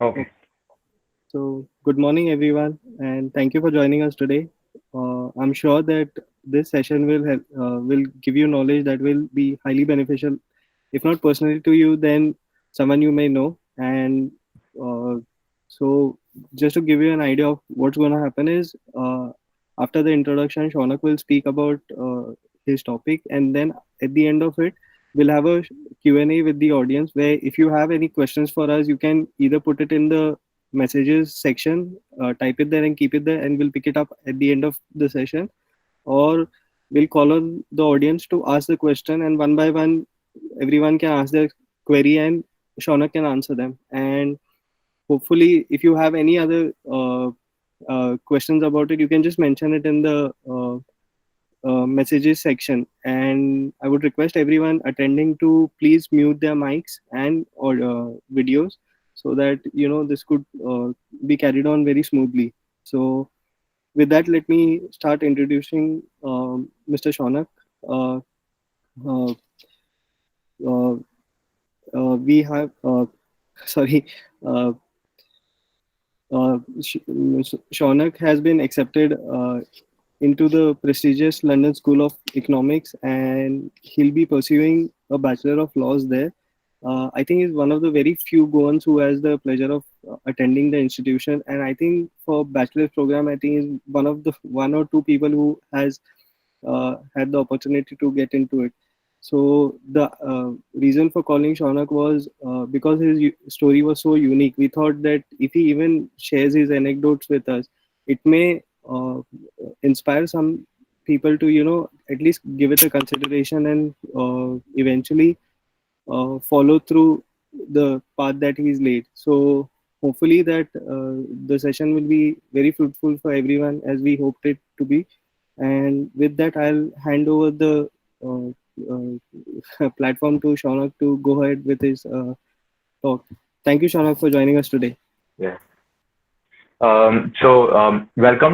Okay. Okay. So, good morning, everyone, and thank you for joining us today. I'm sure that this session will give you knowledge that will be highly beneficial, if not personally to you, then someone you may know. And uh, so, just to give you an idea of what's going to happen is, after the introduction, Shaunak will speak about his topic, and then at the end of it, we'll have a Q&A with the audience where if you have any questions for us, you can either put it in the messages section, type it there and keep it there, and we'll pick it up at the end of the session. Or we'll call on the audience to ask the question, and one by one, everyone can ask their query, and Shaunak can answer them. And hopefully, if you have any other questions about it, you can just mention it in the messages section. And I would request everyone attending to please mute their mics and or videos, so that this could be carried on very smoothly. So with that, let me start introducing Mr. Shaunak. Uh, uh, uh, we have sorry. Uh, Shaunak has been accepted into the prestigious London School of Economics, and he'll be pursuing a Bachelor of Laws there. I think he's one of the very few Goans who has the pleasure of attending the institution, and I think for bachelor's program, I think he's one of the one or two people who has had the opportunity to get into it. So the reason for calling Shaunak was because his story was so unique. We thought that if he even shares his anecdotes with us, it may inspire some people to at least give it a consideration and eventually follow through the path that he's laid. So hopefully that the session will be very fruitful for everyone as we hoped it to be. And with that, I'll hand over the platform to Shaunak to go ahead with his talk. Thank you, Shaunak, for joining us today. Yeah. Welcome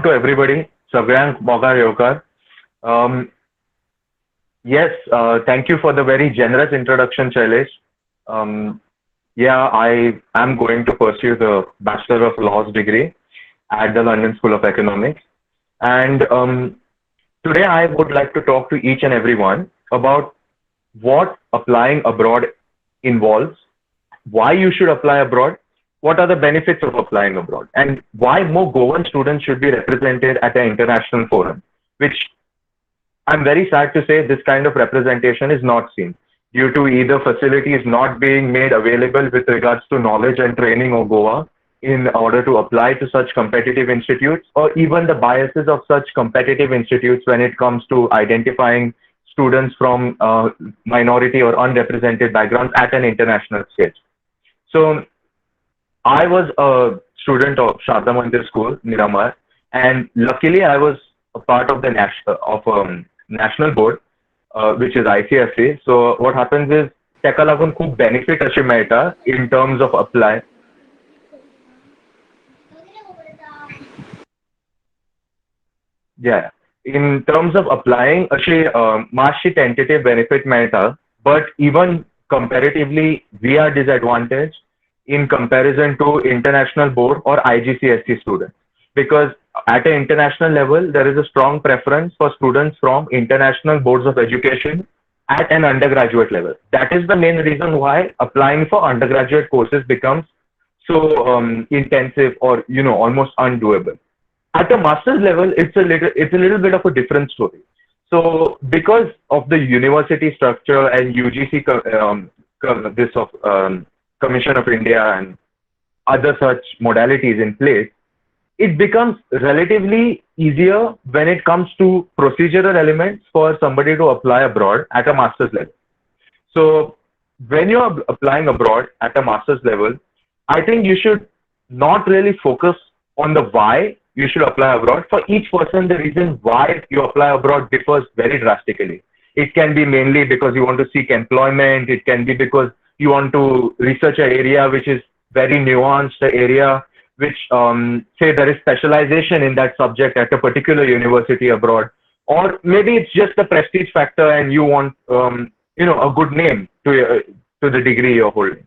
to everybody. Sagrang Mogar Yokar. Um, yes, thank you for the very generous introduction, Shailesh. Um, yeah, I am going to pursue the Bachelor of Laws degree at the London School of Economics. And today I would like to talk to each and everyone about what applying abroad involves, why you should apply abroad, what are the benefits of applying abroad, and why more Goan students should be represented at an international forum, which I'm very sad to say this kind of representation is not seen due to either facilities not being made available with regards to knowledge and training of Goa in order to apply to such competitive institutes, or even the biases of such competitive institutes when it comes to identifying students from minority or unrepresented backgrounds at an international stage. So I was a student of Sharada Mandir School, Miramar, and luckily I was a part of the national board, which is ICSE. So what happens is तेका लागून खूप benefit अशी मेळटा in terms of apply. Yeah, in terms of applying अशी मातशी tentative benefit मेळटा, but even comparatively we are disadvantaged in comparison to international board or IGCSE students, because at an international level there is a strong preference for students from international boards of education at an undergraduate level. That is the main reason why applying for undergraduate courses becomes so intensive or almost undoable. At a master's level, it's a little bit of a different story. So because of the university structure and UGC this of Commission of India and other such modalities in place, it becomes relatively easier when it comes to procedural elements for somebody to apply abroad at a master's level. So when you're applying abroad at a master's level, I think you should not really focus on the why you should apply abroad. For each person, the reason why you apply abroad differs very drastically. It can be mainly because you want to seek employment. It can be because you want to research an area which is very nuanced, an area which, say, there is specialization in that subject at a particular university abroad. Or maybe it's just a prestige factor and you want, a good name to the degree you're holding.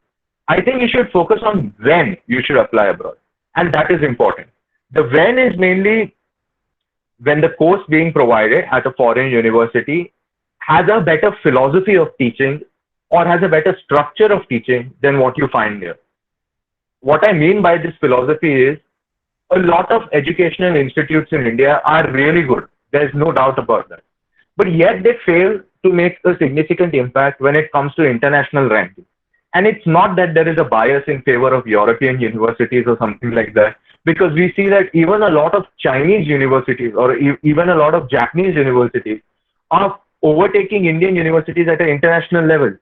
I think you should focus on when you should apply abroad. And that is important. The when is mainly when the course being provided at a foreign university has a better philosophy of teaching or has a better structure of teaching than what you find here. What I mean by this philosophy is a lot of educational institutes in India are really good. There's no doubt about that. But yet they fail to make a significant impact when it comes to international ranking. And it's not that there is a bias in favor of European universities or something like that, because we see that even a lot of Chinese universities or even a lot of Japanese universities are overtaking Indian universities at an international level,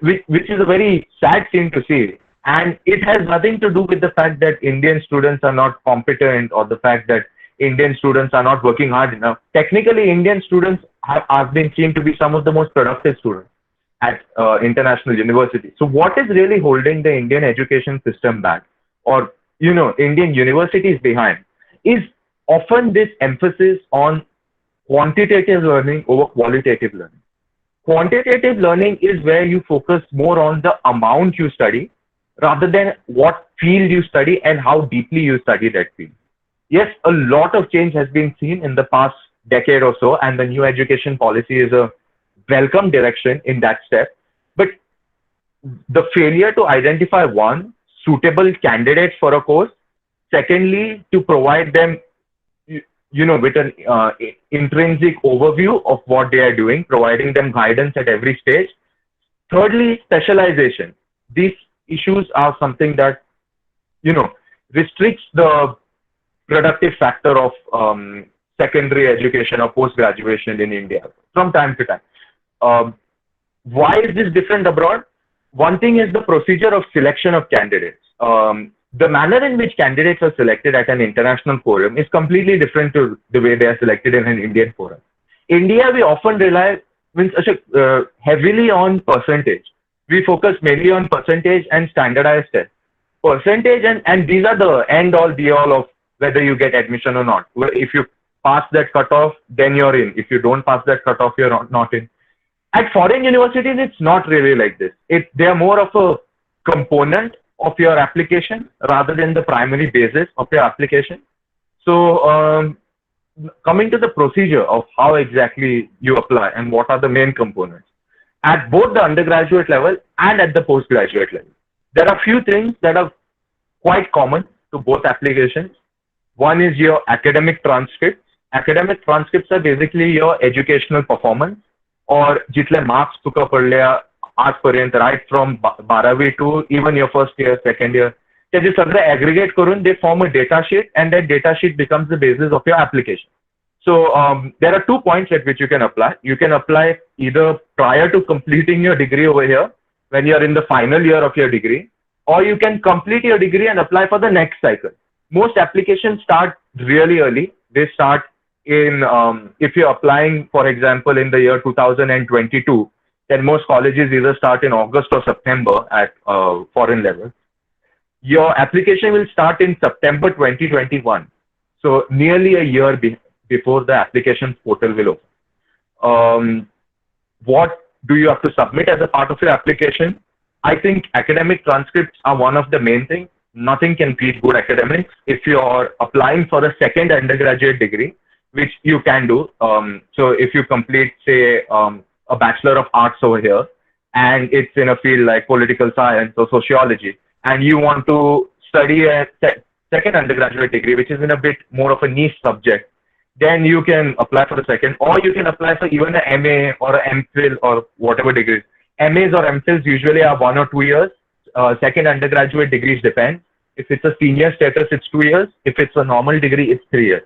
which is a very sad thing to see. And it has nothing to do with the fact that Indian students are not competent or the fact that Indian students are not working hard enough. Technically, Indian students have been seen to be some of the most productive students at international universities. So what is really holding the Indian education system back, or Indian universities behind, is often this emphasis on quantitative learning over qualitative learning. Quantitative learning is where you focus more on the amount you study rather than what field you study and how deeply you study that field. Yes, a lot of change has been seen in the past decade or so, and the new education policy is a welcome direction in that step. But the failure to identify one, suitable candidates for a course, secondly, to provide them with an intrinsic overview of what they are doing, providing them guidance at every stage. Thirdly, specialization. These issues are something that restricts the productive factor of secondary education or post graduation in India from time to time. Why is this different abroad? One thing is the procedure of selection of candidates. The manner in which candidates are selected at an international forum is completely different to the way they are selected in an Indian forum. India, we often rely heavily on percentage. We focus mainly on percentage and standardized tests. Percentage and these are the end all be all of whether you get admission or not. If you pass that cutoff, then you're in. If you don't pass that cutoff, you're not in. At foreign universities, it's not really like this. They are more of a component of your application rather than the primary basis of your application. So coming to the procedure of how exactly you apply and what are the main components at both the undergraduate level and at the postgraduate level, there are a few things that are quite common to both applications. One is your academic transcripts. Academic transcripts are basically your educational performance, or जितले marks तुका पडल्या आजपर्यंत, right from 12वी to even your first year, second year. They सगळे aggregate करून they form a data sheet, and that data sheet becomes the basis of your application. So there are 2 points at which you can apply. You can apply either prior to completing your degree over here, when you're in the final year of your degree, or you can complete your degree and apply for the next cycle. Most applications start really early. They start in, if you're applying, for example, in the year 2022, then most colleges either start in August or September at foreign level. Your application will start in September 2021. So nearly a year before the application portal will open. What do you have to submit as a part of your application? I think academic transcripts are one of the main things. Nothing can beat good academics. If you're applying for a second undergraduate degree, which you can do. So if you complete, say, a Bachelor of Arts over here, and it's in a field like political science or sociology, and you want to study a second undergraduate degree, which is in a bit more of a niche subject, then you can apply for the second, or you can apply for even an MA or an MPhil or whatever degree. MAs or MPhils usually are 1 or 2 years. Second undergraduate degrees depend. If it's a senior status, it's 2 years. If it's a normal degree, it's 3 years.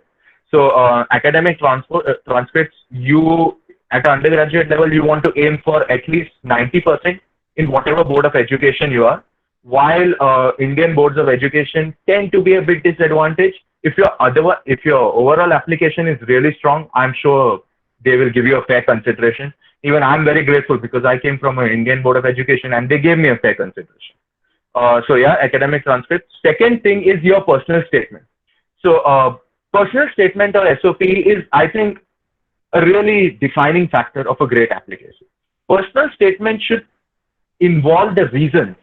So academic transcripts, you at undergraduate level, you want to aim for at least 90% in whatever board of education you are, while Indian boards of education tend to be a bit disadvantaged. If your overall application is really strong, I'm sure they will give you a fair consideration. Even I'm very grateful because I came from an Indian board of education and they gave me a fair consideration. So yeah, academic transcripts. Second thing is your personal statement. So personal statement or SOP is, I think, a really defining factor of a great application. Personal statement should involve the reasons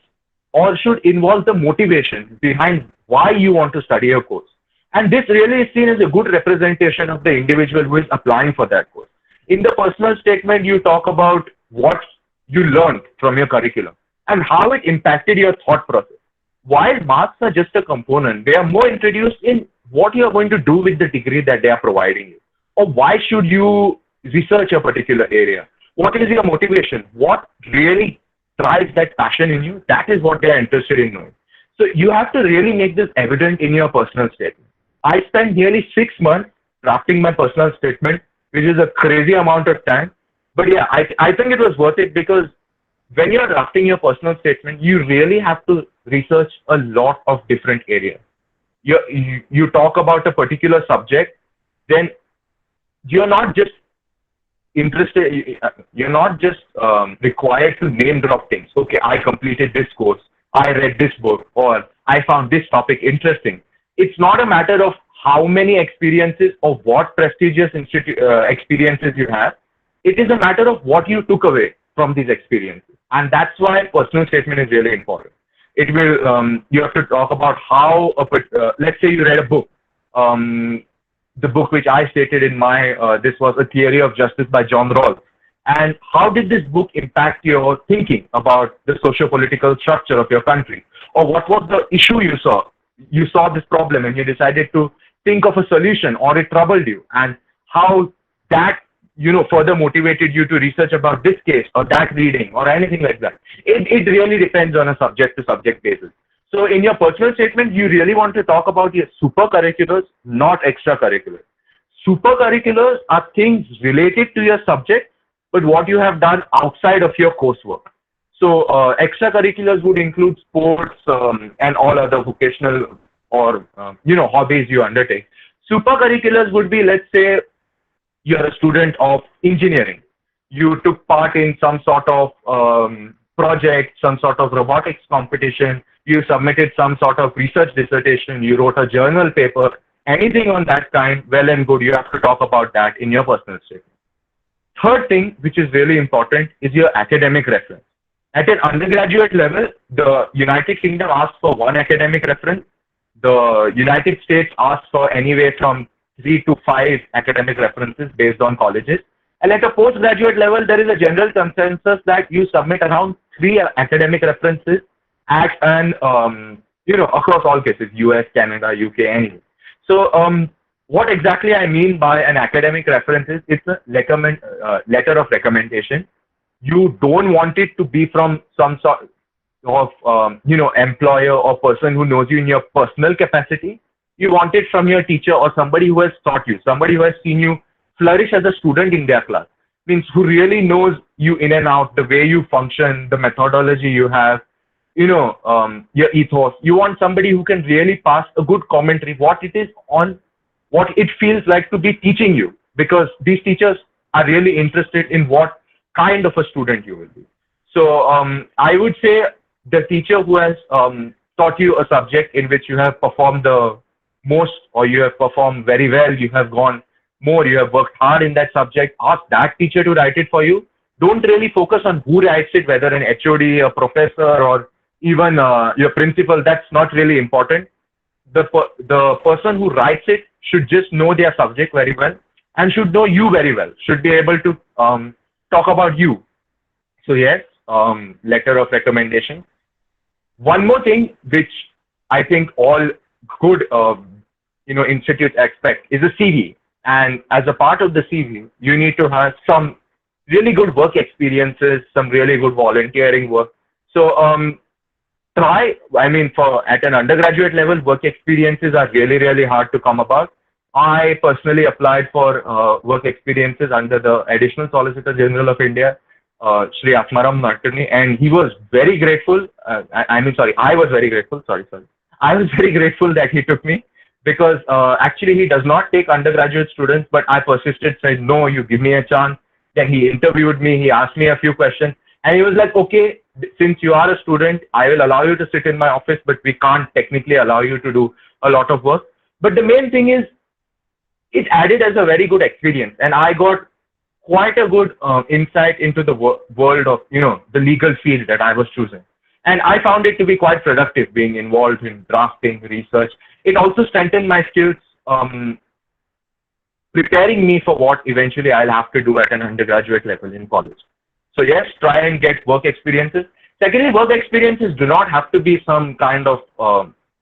or should involve the motivation behind why you want to study a course. And this really is seen as a good representation of the individual who is applying for that course. In the personal statement, you talk about what you learned from your curriculum and how it impacted your thought process. While marks are just a component, they are more introduced in what you are going to do with the degree that they are providing you. Or why should you research a particular area? What is your motivation? What really drives that passion in you? That is what they are interested in knowing. So you have to really make this evident in your personal statement. I spent nearly 6 months drafting my personal statement, which is a crazy amount of time. But yeah, I think it was worth it because when you're drafting your personal statement, you really have to research a lot of different areas. You talk about a particular subject, then you're not just interested, you're not just required to name drop things. Okay, I completed this course, I read this book, or I found this topic interesting. It's not a matter of how many experiences or what prestigious experiences you have. It is a matter of what you took away from these experiences. And that's why personal statement is really important. It will, you have to talk about how, let's say you read a book. The book which I stated in my, this was A Theory of Justice by John Rawls. And how did this book impact your thinking about the socio-political structure of your country? Or what was the issue you saw? You saw this problem and you decided to think of a solution, or it troubled you, and how that further motivated you to research about this case or that reading or anything like that. It really depends on a subject to subject basis. So in your personal statement, you really want to talk about your supercurriculars, not extracurriculars. Supercurriculars are things related to your subject, but what you have done outside of your coursework. So extracurriculars would include sports and all other vocational or hobbies you undertake. Supercurriculars would be, let's say, you're a student of engineering. You took part in some sort of project, some sort of robotics competition. You submitted some sort of research dissertation. You wrote a journal paper. Anything on that kind, well and good. You have to talk about that in your personal statement. Third thing, which is really important, is your academic reference. At an undergraduate level, the United Kingdom asks for 1 academic reference. The United States asks for anywhere from 3 to 5 academic references based on colleges. And at a postgraduate level, there is a general consensus that you submit around 3 academic references at an, across all cases, US, Canada, UK, anyway. So what exactly I mean by an academic reference is it's a letter of recommendation. You don't want it to be from some sort of, employer or person who knows you in your personal capacity. You want it from your teacher or somebody who has taught you, somebody who has seen you flourish as a student in their class. Means who really knows you in and out, the way you function, the methodology you have, your ethos. You want somebody who can really pass a good commentary, what it is on, what it feels like to be teaching you, because these teachers are really interested in what kind of a student you will be. So I would say the teacher who has taught you a subject in which you have performed the most, or you have performed very well, you have gone more, you have worked hard in that subject, ask that teacher to write it for you. Don't really focus on who writes it, whether an HOD, a professor, or even your principal. That's not really important. The person who writes it should just know their subject very well and should know you very well, should be able to talk about you. So yes, letter of recommendation. One more thing which I think all good institutes expect is a CV. And as a part of the CV, you need to have some really good work experiences, some really good volunteering work. So at an undergraduate level, work experiences are really, really hard to come about. I personally applied for work experiences under the Additional Solicitor General of India, Shri Atmaram Nartani, and he was very grateful. I was very grateful. I was very grateful that he took me, because actually he does not take undergraduate students, but I persisted, said, no, you give me a chance. Then he interviewed me, he asked me a few questions, and he was like, okay, since you are a student, I will allow you to sit in my office, but we can't technically allow you to do a lot of work. But the main thing is, it added as a very good experience, and I got quite a good insight into the world of, the legal field that I was choosing. And I found it to be quite productive being involved in drafting, research. It also strengthened my skills, preparing me for what eventually I'll have to do at an undergraduate level in college. So yes, try and get work experiences. Secondly, work experiences do not have to be some kind of,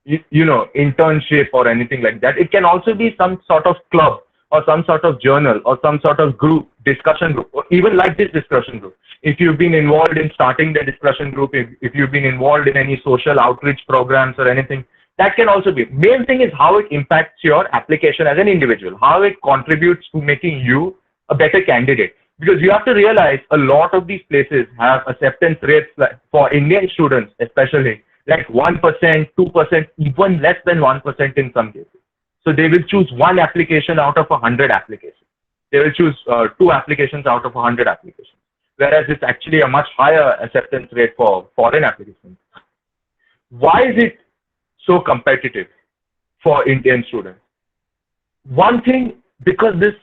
internship or anything like that. It can also be some sort of club or some sort of journal or some sort of group, discussion group, or even like this discussion group. If you've been involved in starting the discussion group, if you've been involved in any social outreach programs or anything, that can also be. Main thing is how it impacts your application as an individual, how it contributes to making you a better candidate. Because you have to realize a lot of these places have acceptance rates for Indian students, especially like 1%, 2%, even less than 1% in some cases. So they will choose one application out of 100 applications. They will choose two applications out of 100 applications. Whereas it's actually a much higher acceptance rate for foreign applications. Why is it so competitive for Indian students? One thing, because this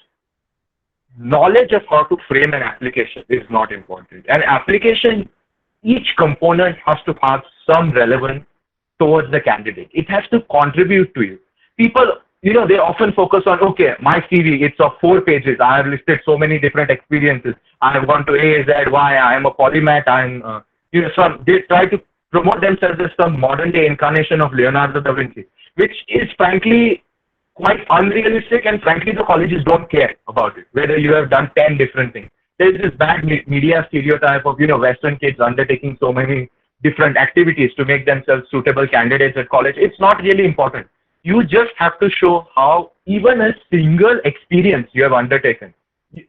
knowledge of how to frame an application is not important. An application, each component has to have some relevance towards the candidate. It has to contribute to you. People, they often focus on, okay, my CV, it's of 4 pages. I have listed so many different experiences. I have gone to A, Z, Y. I am a polymath. They try to promote themselves as some modern day incarnation of Leonardo da Vinci, which is frankly quite unrealistic, and frankly the colleges don't care about it, whether you have done 10 different things. There's this bad media stereotype of, Western kids undertaking so many different activities to make themselves suitable candidates at college. It's not really important. You just have to show how even a single experience you have undertaken.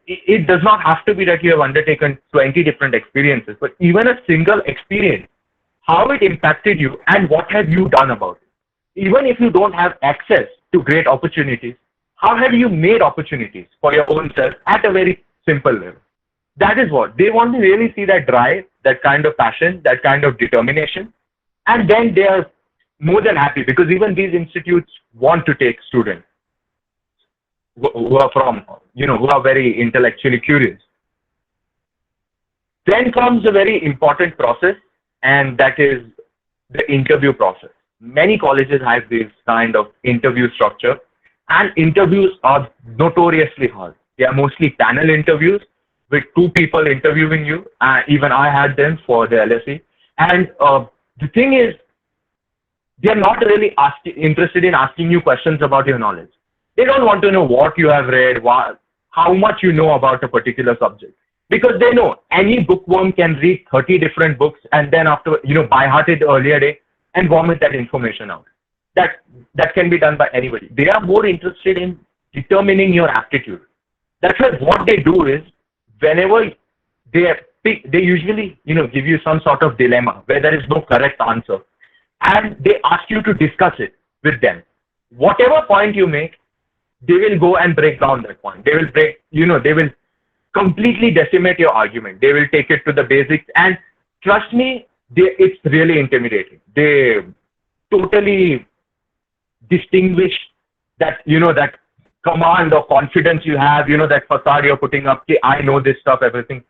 It does not have to be that you have undertaken 20 different experiences, but even a single experience, how it impacted you and what have you done about it. Even if you don't have access to great opportunities, how have you made opportunities for your own self at a very simple level? That is what they want to really see, that drive, that kind of passion, that kind of determination. And then they are more than happy, because even these institutes want to take students who are from, who are very intellectually curious. Then comes a very important process, and that is the interview process. Many colleges have this kind of interview structure, and interviews are notoriously hard. They are mostly panel interviews with 2 people interviewing you. Even I had them for the LSE. And the thing is, they're not really interested in asking you questions about your knowledge. They don't want to know what you have read, how much you know about a particular subject. Because they know any bookworm can read 30 different books and then after, by heart it earlier day and vomit that information out. That can be done by anybody. They are more interested in determining your aptitude. That's why what they do is, whenever they usually, give you some sort of dilemma where there is no correct answer, and they ask you to discuss it with them. Whatever point you make, they will go and break down that point. They will completely decimate your argument. They will take it to the basics, and trust me, it's really intimidating. They totally distinguish that, that command or confidence you have, that facade you're putting up, okay, I know this stuff, everything.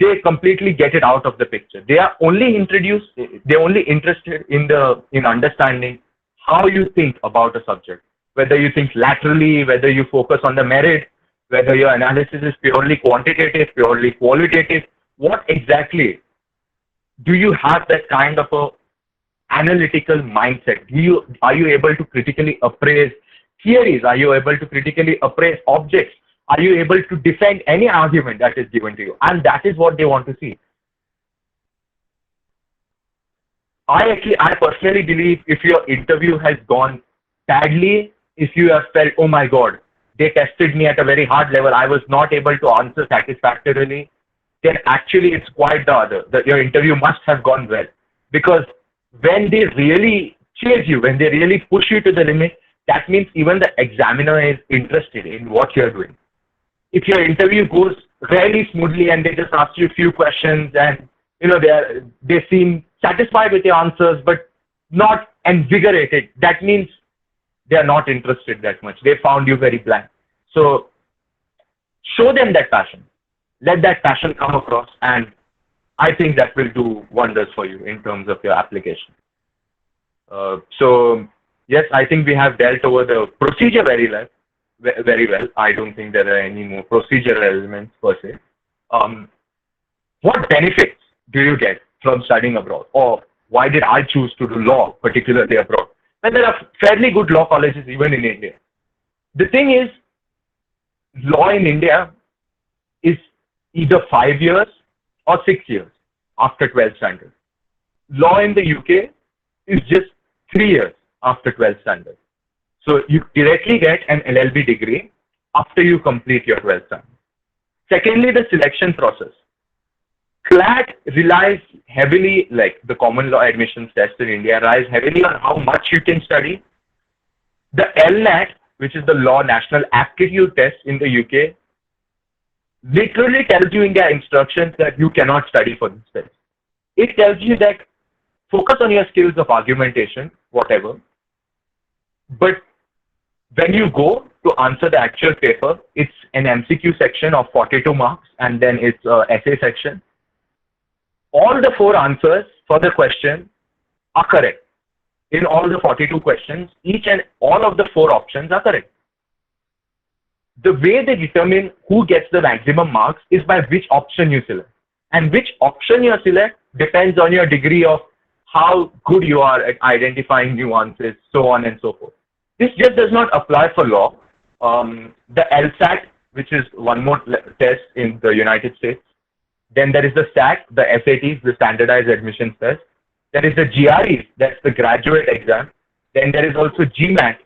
They completely get it out of the picture. They're only interested in understanding how you think about a subject, whether you think laterally, whether you focus on the merit, whether your analysis is purely quantitative, purely qualitative. What exactly do you have that kind of a analytical mindset? Are you able to critically appraise theories? Are you able to critically appraise objects? Are you able to defend any argument that is given to you? And that is what they want to see. I personally believe if your interview has gone badly, if you have felt, oh my God, they tested me at a very hard level, I was not able to answer satisfactorily, then actually it's quite the other. That your interview must have gone well. Because when they really chase you, when they really push you to the limit, that means even the examiner is interested in what you're doing. If your interview goes fairly smoothly and they just ask you a few questions and they seem satisfied with your answers but not invigorated, that means they are not interested that much. They found you very blank. So show them that passion. Let that passion come across, and I think that will do wonders for you in terms of your application. So yes, I think we have dealt over the procedure very well. I don't think there are any more procedural elements per se. Um, what benefits do you get from studying abroad, or why did I choose to do law, particularly abroad? Well, there are fairly good law colleges even in India. The thing is, law in India is either 5 years or 6 years after 12th standard. Law in the UK is just 3 years after 12th standard. So you directly get an LLB degree after you complete your 12th standard. Secondly, the selection process. CLAT relies heavily, like the common law admissions test in India, relies heavily on how much you can study. The LNAT, which is the Law National Aptitude Test in the UK, literally tells you in their instructions that you cannot study for this test. It tells you that focus on your skills of argumentation, whatever. But when you go to answer the actual paper, it's an MCQ section of 42 marks, and then it's an essay section. All the 4 answers for the question are correct. In all the 42 questions, each and all of the 4 options are correct. The way they determine who gets the maximum marks is by which option you select. And which option you select depends on your degree of how good you are at identifying nuances, so on and so forth. This just does not apply for law. The LSAT, which is one more test in the United States. Then there is the SAT, the SATs, the Standardized Admissions Test. There is the GREs, that's the graduate exam. Then there is also GMAT,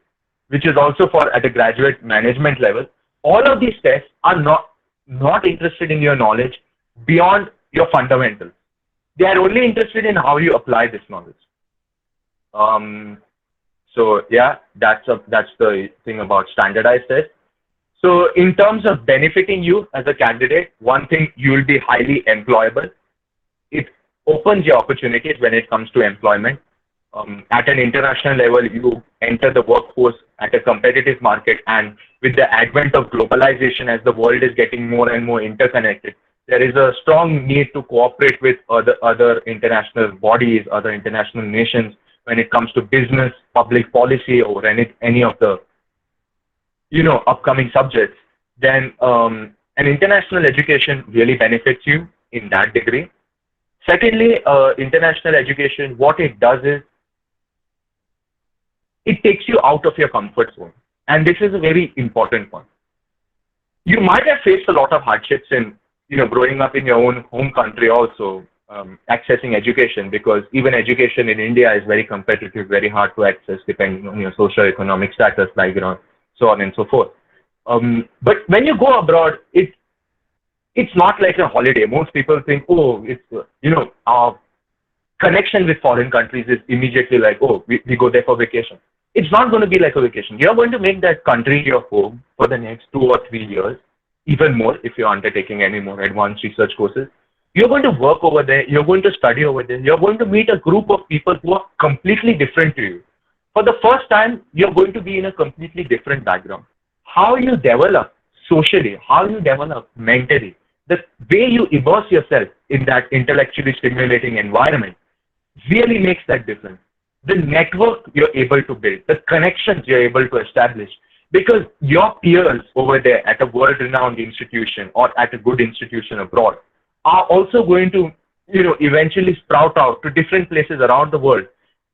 which is also for at a graduate management level. All of these tests are not interested in your knowledge beyond your fundamentals. They are only interested in how you apply this knowledge. So yeah, that's the thing about standardized tests. So in terms of benefiting you as a candidate, one thing, you will be highly employable. It opens your opportunities when it comes to employment. At an international level, you enter the workforce at a competitive market, and with the advent of globalization, as the world is getting more and more interconnected, there is a strong need to cooperate with other international bodies, other international nations when it comes to business, public policy, or any of the upcoming subjects. Then an international education really benefits you in that degree. Secondly, international education, what it does is it takes you out of your comfort zone. And this is a very important one. You might have faced a lot of hardships in, growing up in your own home country also, accessing education, because even education in India is very competitive, very hard to access depending on your socio-economic status, like, so on and so forth. But when you go abroad, it's not like a holiday. Most people think, oh, it's, our connection with foreign countries is immediately like, oh, we go there for vacation. It's not going to be like a vacation. You're going to make that country your home for the next 2 or 3 years, even more if you're undertaking any more advanced research courses. You're going to work over there. You're going to study over there. You're going to meet a group of people who are completely different to you. For the first time, you're going to be in a completely different background. How you develop socially, how you develop mentally, the way you immerse yourself in that intellectually stimulating environment really makes that difference. The network you're able to build, the connections you're able to establish, because your peers over there at a world-renowned institution or at a good institution abroad are also going to, eventually sprout out to different places around the world.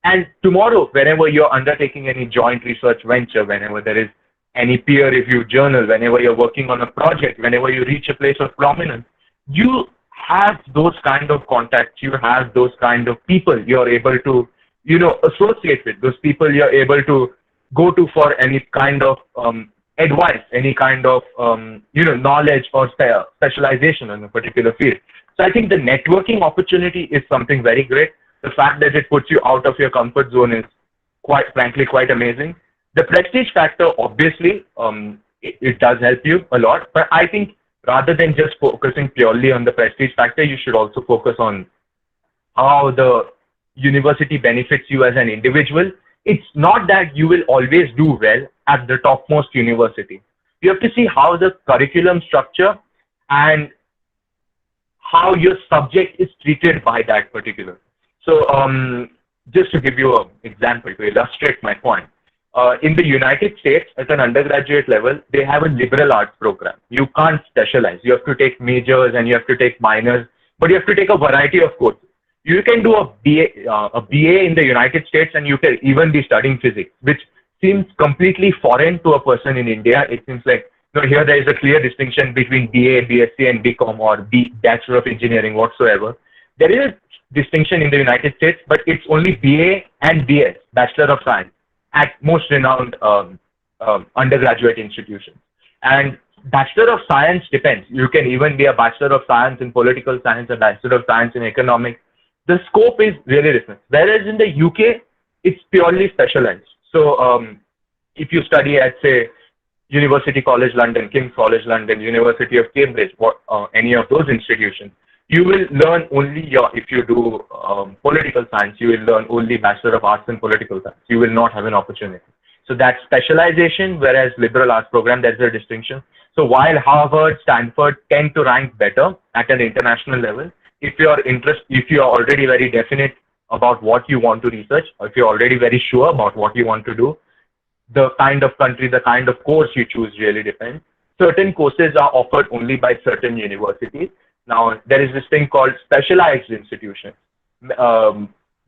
And tomorrow, whenever you're undertaking any joint research venture, whenever there is any peer-reviewed journal, whenever you're working on a project, whenever you reach a place of prominence, you have those kind of contacts, you have those kind of people you're able to, associate with, those people you're able to go to for any kind of advice, any kind of, knowledge or specialization in a particular field. So I think the networking opportunity is something very great. The fact that it puts you out of your comfort zone is quite amazing. The prestige factor, obviously, it does help you a lot. But I think rather than just focusing purely on the prestige factor, you should also focus on how the university benefits you as an individual. It's not that you will always do well at the topmost university. You have to see how the curriculum structure and how your subject is treated by that particular. So just to give you an example to illustrate my point, in the United States, at an undergraduate level, they have a liberal arts program. You can't specialize. You have to take majors and you have to take minors, but you have to take a variety of courses. You can do a BA in the United States, and you can even be studying physics, which seems completely foreign to a person in India. It seems like, here there is a clear distinction between BA, BSc, and BCom, or Bachelor of Engineering, whatsoever. There is a distinction in the United States, but it's only BA and BS, Bachelor of Science, at most renowned undergraduate institutions. And Bachelor of Science depends. You can even be a Bachelor of Science in Political Science, a Bachelor of Science in Economics. The scope is really different. Whereas in the UK, it's purely specialized. So if you study at, say, University College London, King's College London, University of Cambridge, any of those institutions, you will learn only if you do political science, you will learn only Bachelor of Arts in Political Science. You will not have an opportunity. So that's specialization, whereas liberal arts program, there's a distinction. So while Harvard, Stanford tend to rank better at an international level, if you're already very definite about what you want to research, or if you're already very sure about what you want to do, the kind of country, the kind of course you choose really depends. Certain courses are offered only by certain universities. Now, there is this thing called specialized institutions.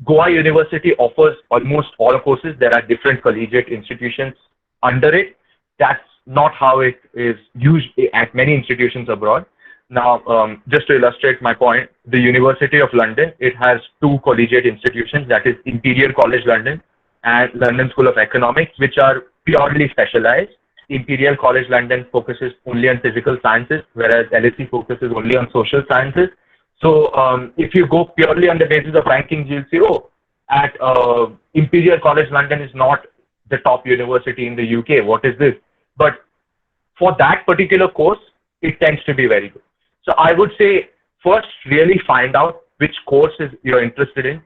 Goa University offers almost all courses. There are different collegiate institutions under it. That's not how it is used at many institutions abroad. Now, just to illustrate my point, the University of London, it has two collegiate institutions, that is Imperial College London and London School of Economics, which are purely specialized. Imperial College London focuses only on physical sciences, whereas LSE focuses only on social sciences. So if you go purely on the basis of rankings, you'll see, at Imperial College London is not the top university in the UK. What is this? But for that particular course, it tends to be very good. So I would say, first, really find out which courses you're interested in,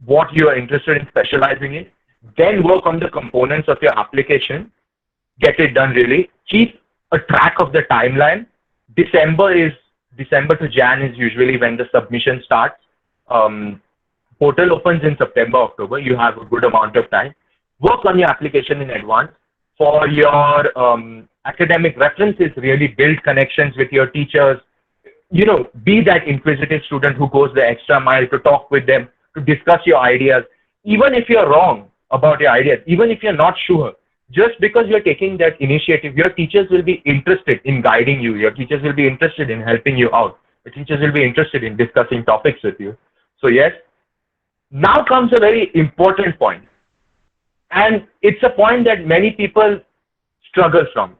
what you are interested in specializing in, then work on the components of your application, get it done really. Keep a track of the timeline. December to Jan is usually when the submission starts. Portal opens in September, October. You have a good amount of time. Work on your application in advance. For your academic references, really build connections with your teachers. Be that inquisitive student who goes the extra mile to talk with them, to discuss your ideas. Even if you're wrong about your ideas, even if you're not sure, just because you're taking that initiative, your teachers will be interested in guiding you. Your teachers will be interested in helping you out. Your teachers will be interested in discussing topics with you. So yes, now comes a very important point. And it's a point that many people struggle from,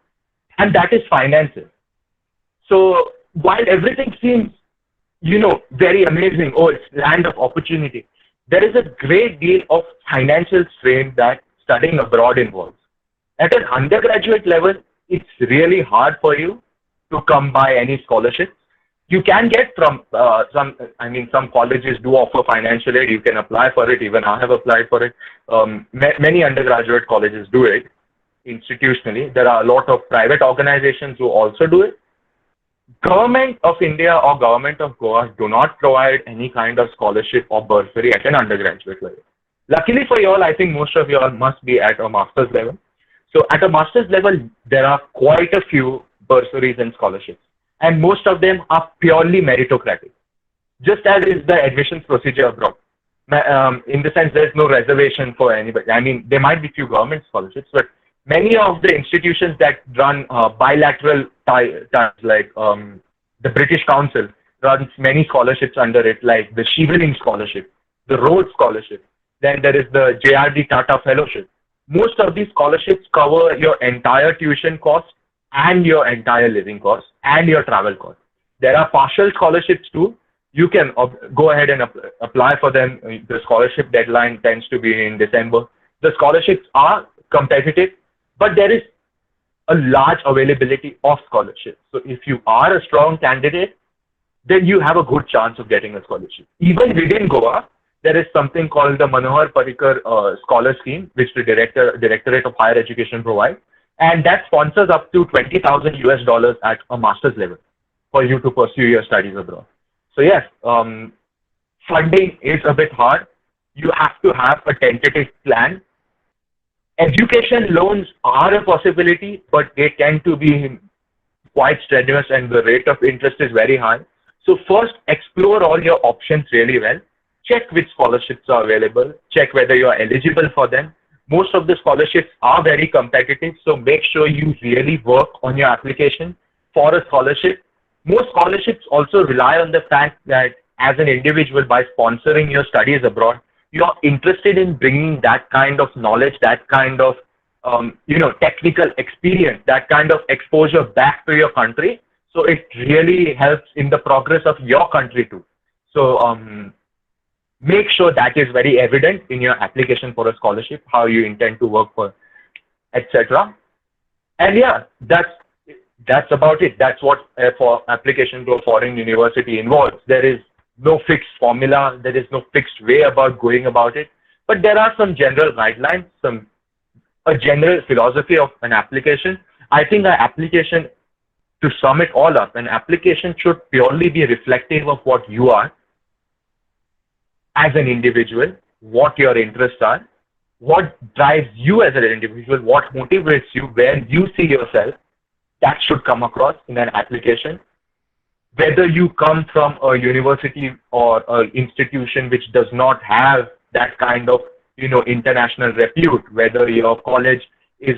and that is finances. So while everything seems, very amazing, it's land of opportunity, there is a great deal of financial strain that studying abroad involves. At an undergraduate level, it's really hard for you to come by any scholarships. You can get from some colleges do offer financial aid. You can apply for it. Even I have applied for it. Many undergraduate colleges do it institutionally. There are a lot of private organizations who also do it. Government of India or Government of Goa do not provide any kind of scholarship or bursary at an undergraduate level. Luckily for you all, I think most of you all must be at a master's level. So at a master's level, there are quite a few bursaries and scholarships, and most of them are purely meritocratic, just as is the admissions procedure abroad. In the sense, there's no reservation for anybody. I mean, there might be few government scholarships, but many of the institutions that run bilateral ties, like the British Council, runs many scholarships under it, like the Shivling Scholarship, the Rhodes Scholarship. Then there is the JRD Tata Fellowship. Most of these scholarships cover your entire tuition cost and your entire living cost and your travel cost. There are partial scholarships too. You can go ahead and apply for them. The scholarship deadline tends to be in December. The scholarships are competitive, but there is a large availability of scholarships. So if you are a strong candidate, then you have a good chance of getting a scholarship. Even within Goa, there is something called the Manohar Parrikar Scholar Scheme, which the Directorate of Higher Education provides, and that sponsors up to $20,000 at a master's level for you to pursue your studies abroad. So yes, funding is a bit hard. You have to have a tentative plan. Education loans are a possibility, but they tend to be quite strenuous and the rate of interest is very high. So first, explore all your options really well. Check which scholarships are available. Check whether you are eligible for them. Most of the scholarships are very competitive, so make sure you really work on your application for a scholarship. Most scholarships also rely on the fact that as an individual, by sponsoring your studies abroad, you're interested in bringing that kind of knowledge, that kind of technical experience, that kind of exposure back to your country. So it really helps in the progress of your country too. So make sure that is very evident in your application for a scholarship, how you intend to work for, etc. And yeah, that's about it. That's what for application to a foreign university involves. There is no fixed formula. There is no fixed way about going about it. But there are some general guidelines, a general philosophy of an application. I think an application, to sum it all up, an application should purely be reflective of what you are as an individual, what your interests are, what drives you as an individual, what motivates you, where you see yourself. That should come across in an application. Whether you come from a university or an institution which does not have that kind of international repute, whether your college is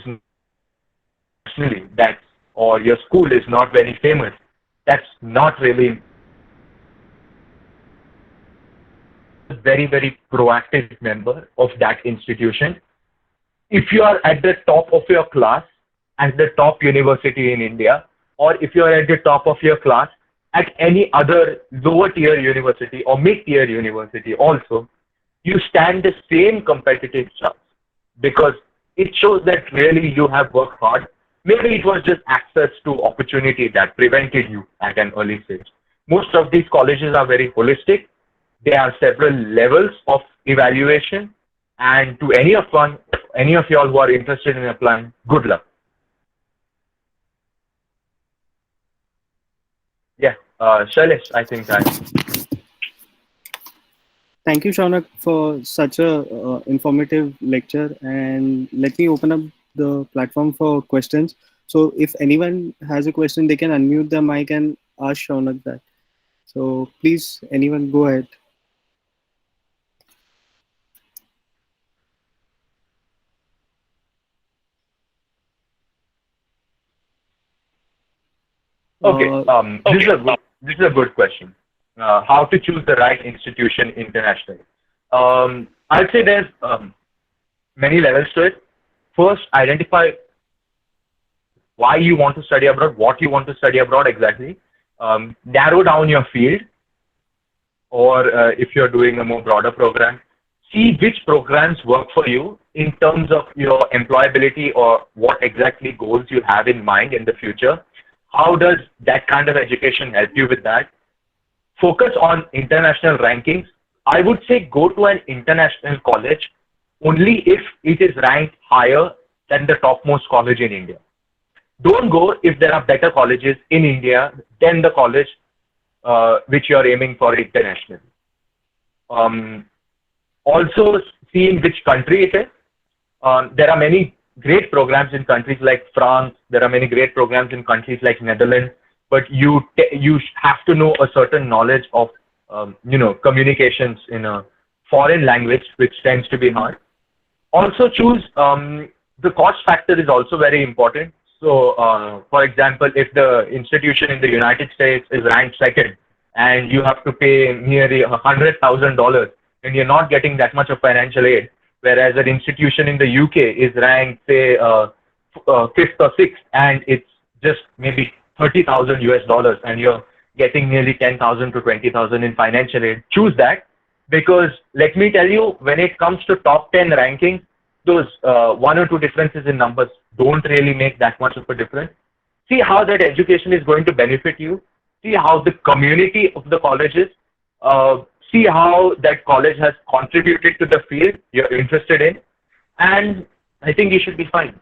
nationally that or your school is not very famous, that's not really a very proactive member of that institution. If you are at the top of your class at the top university in India, or if you are at the top of your class at any other lower tier university or mid tier university also, you stand the same competitive chance, because it shows that really you have worked hard. Maybe it was just access to opportunity that prevented you at an early stage. Most of these colleges are very holistic. There are several levels of evaluation, and to any of y'all who are interested in applying, good luck. Yeah, Shailesh, I think that. Thank you, Shaunak, for such a informative lecture. And let me open up the platform for questions. So if anyone has a question, they can unmute their mic and ask Shaunak that. So please, anyone, go ahead. Okay, this is a good question. How to choose the right institution internationally? I'd say there's many levels to it. First, identify why you want to study abroad, what you want to study abroad exactly. Narrow down your field, or if you're doing a more broader program, see which programs work for you in terms of your employability or what exactly goals you have in mind in the future. How does that kind of education help you with that? Focus on international rankings. I would say go to an international college only if it is ranked higher than the topmost college in India. Don't go if there are better colleges in India than the college which you are aiming for internationally. Also, see in which country it is. There are many great programs in countries like France. There are many great programs in countries like Netherlands. But you have to know a certain knowledge of communications in a foreign language, which tends to be hard. Also choose the cost factor is also very important. So, for example, if the institution in the United States is ranked second, and you have to pay nearly $100,000, and you're not getting that much of financial aid, whereas an institution in the UK is ranked, say, fifth or sixth, and it's just maybe 30,000 US dollars, and you're getting nearly 10,000 to 20,000 in financial aid. Choose that, because let me tell you, when it comes to top 10 rankings, those one or two differences in numbers don't really make that much of a difference. See how that education is going to benefit you. See how the community of the college is. See how that college has contributed to the field you're interested in. And I think you should be fine.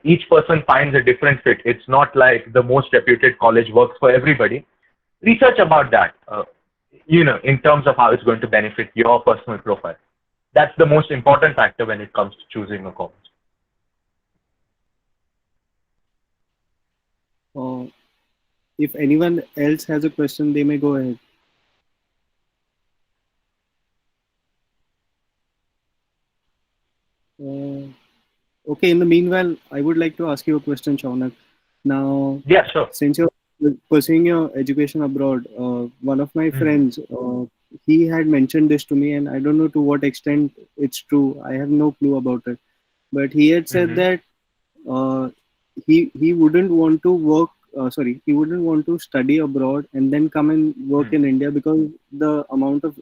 Each person finds a different fit. It's not like the most reputed college works for everybody. Research about that. in terms of how it's going to benefit your personal profile. That's the most important factor when it comes to choosing a college. Uh, if anyone else has a question, they may go ahead. Uh, okay, in the meanwhile, I would like to ask you a question, Shaunak. Now, Yeah, sure. since you're pursuing your education abroad, one of my Mm-hmm. friends, he had mentioned this to me, and I don't know to what extent it's true. I have no clue about it. But he had said Mm-hmm. that uh, he wouldn't want to work. He wouldn't want to study abroad and then come and work in India because the amount of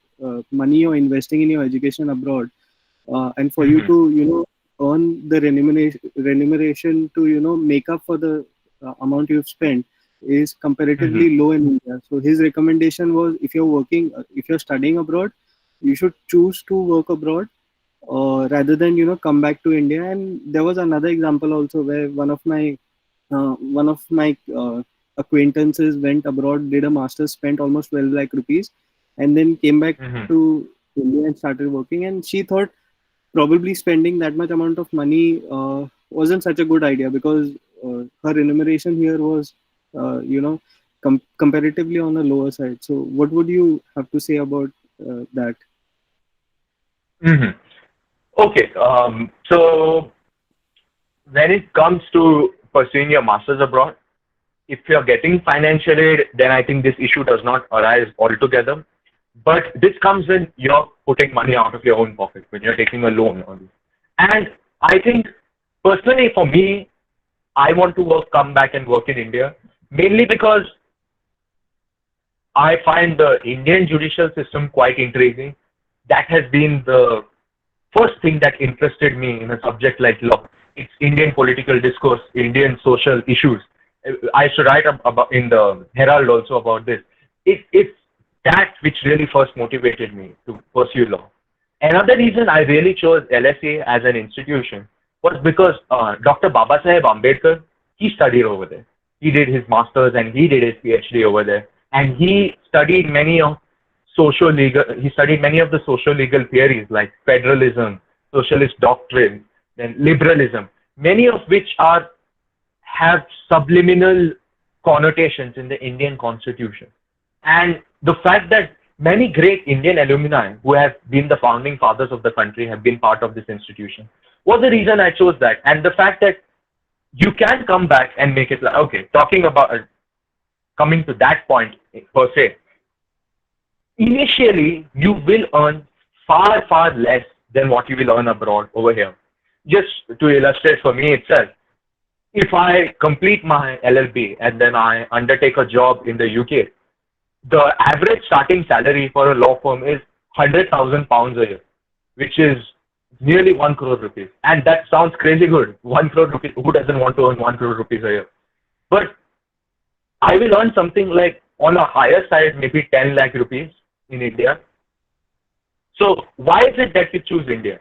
money you're investing in your education abroad, and for you Mm-hmm. to earn the remuneration to make up for the amount you've spent is Mm-hmm. comparatively low in India. So his recommendation was, if you're studying abroad, you should choose to work abroad rather than come back to India. And there was another example also where one of my acquaintances went abroad, did a master's, spent almost 12 lakh rupees, and then came back Mm-hmm. to India and started working. And she thought probably spending that much amount of money wasn't such a good idea because her remuneration here was, comparatively on a lower side. So, what would you have to say about that? Mm-hmm. Okay. So when it comes to pursuing your masters abroad, if you're getting financial aid, then I think this issue does not arise altogether. But this comes when you're putting money out of your own pocket, when you're taking a loan on this. And I think personally for me, I want to come back and work in India, mainly because I find the Indian judicial system quite intriguing. That has been the first thing that interested me in a subject like law. It's Indian political discourse, Indian social issues. I should write about in the Herald also about this. It's that which really first motivated me to pursue law. Another reason I really chose LSE as an institution was because Dr. Babasaheb Ambedkar, he studied over there. He did his master's and he did his PhD over there. And he studied many of the social legal theories like federalism, socialist doctrine, then liberalism, many of which have subliminal connotations in the Indian constitution. And the fact that many great Indian alumni who have been the founding fathers of the country have been part of this institution was the reason I chose that. And the fact that you can come back and make it like, okay, talking about coming to that point per se, initially you will earn far, far less than what you will earn abroad over here. Just to illustrate for me itself, if I complete my LLB and then I undertake a job in the UK, the average starting salary for a law firm is £100,000 a year, which is nearly 1 crore rupees. And that sounds crazy good. 1 crore rupees, who doesn't want to earn 1 crore rupees a year? But I will earn something like on a higher side, maybe 10 lakh rupees in India. So why is it that you choose India?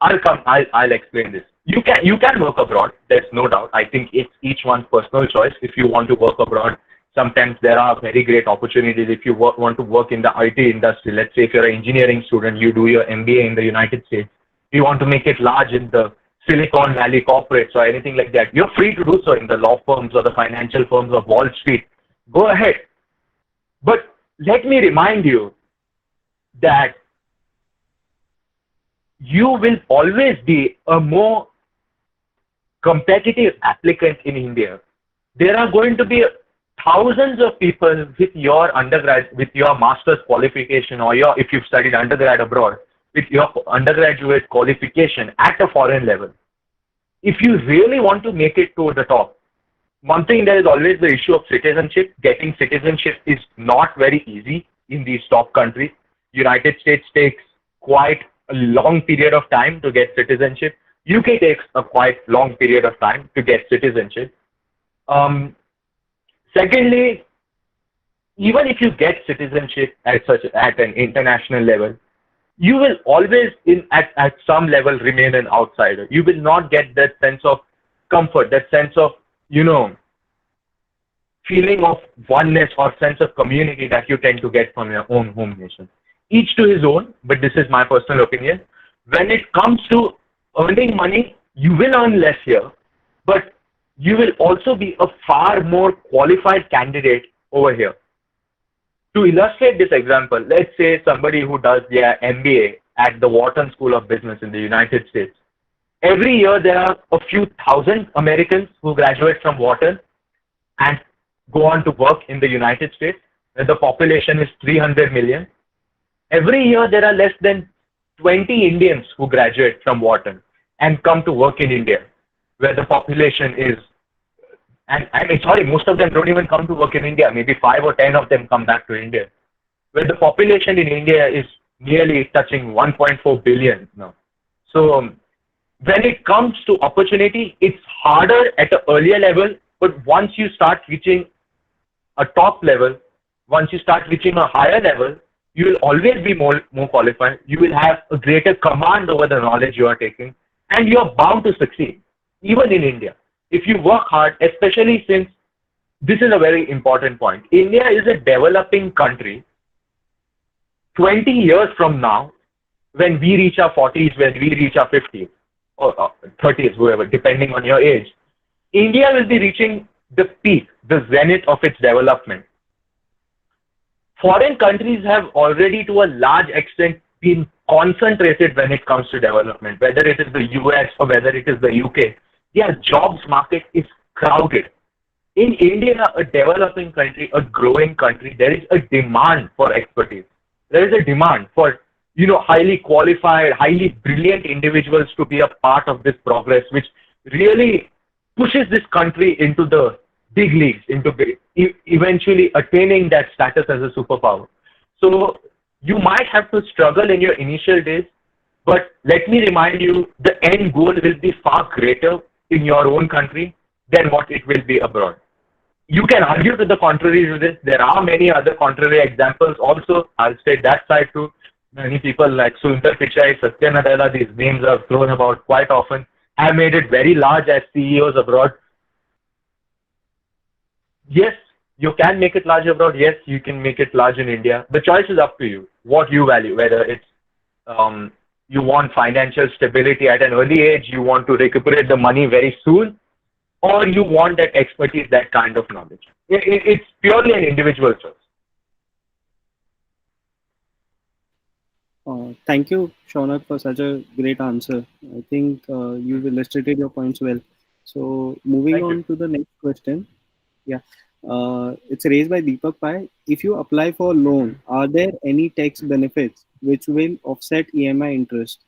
I'll explain this. You can work abroad. There's no doubt. I think it's each one's personal choice. If you want to work abroad, sometimes there are very great opportunities. If you want to work in the IT industry, let's say if you're an engineering student, you do your MBA in the United States. You want to make it large in the Silicon Valley corporates or anything like that. You're free to do so in the law firms or the financial firms of Wall Street. Go ahead. But let me remind you that you will always be a more competitive applicant in India. There are going to be thousands of people with with your master's qualification, or if you've studied undergrad abroad, with your undergraduate qualification at a foreign level. If you really want to make it to the top, one thing, there is always the issue of citizenship. Getting citizenship is not very easy in these top countries. United States takes quite a long period of time to get citizenship. UK takes a quite long period of time to get citizenship. Um, Secondly, even if you get citizenship at an international level, you will always at some level remain an outsider. You will not get that sense of comfort, that sense of, you know, feeling of oneness or sense of community that you tend to get from your own home nation. Each to his own, but this is my personal opinion. When it comes to earning money, you will earn less here, but you will also be a far more qualified candidate over here. To illustrate this example, let's say somebody who does their MBA at the Wharton School of Business in the United States. Every year, there are a few thousand Americans who graduate from Wharton and go on to work in the United States, where the population is 300 million. Every year, there are less than 20 Indians who graduate from Wharton and come to work in India, where the population is, and I mean, sorry, most of them don't even come to work in India. Maybe 5 or 10 of them come back to India, where the population in India is nearly touching 1.4 billion now. So when it comes to opportunity, it's harder at an earlier level, but once you start reaching a top level, once you start reaching a higher level, you will always be more qualified. You will have a greater command over the knowledge you are taking, and you are bound to succeed, even in India. If you work hard, especially since this is a very important point. India is a developing country. 20 years from now, when we reach our 40s, when we reach our 50s, or 30s, whoever, depending on your age, India will be reaching the peak, the zenith of its development. Foreign countries have already to a large extent been concentrated when it comes to development, whether it is the US or whether it is the UK. Their jobs market is crowded. In India, a developing country, a growing country, there is a demand for expertise. There is a demand for, highly qualified, highly brilliant individuals to be a part of this progress, which really pushes this country into the big leagues, into eventually attaining that status as a superpower. So you might have to struggle in your initial days, but let me remind you, the end goal will be far greater in your own country than what it will be abroad. You can argue to the contrary to this. There are many other contrary examples also. I'll state that side too. Many people like Sundar Pichai, Satya Nadella, these names are thrown about quite often, have made it very large as CEOs abroad. Yes, you can make it large abroad. Yes, you can make it large in India. The choice is up to you, what you value, whether it's you want financial stability at an early age, you want to recuperate the money very soon, or you want that expertise, that kind of knowledge. It's purely an individual choice. Thank you, Shaunak, for such a great answer. I think you've illustrated your points well. So moving on to the next question. Yeah, it's raised by Deepak Pai. If you apply for a loan, are there any tax benefits which will offset EMI interest?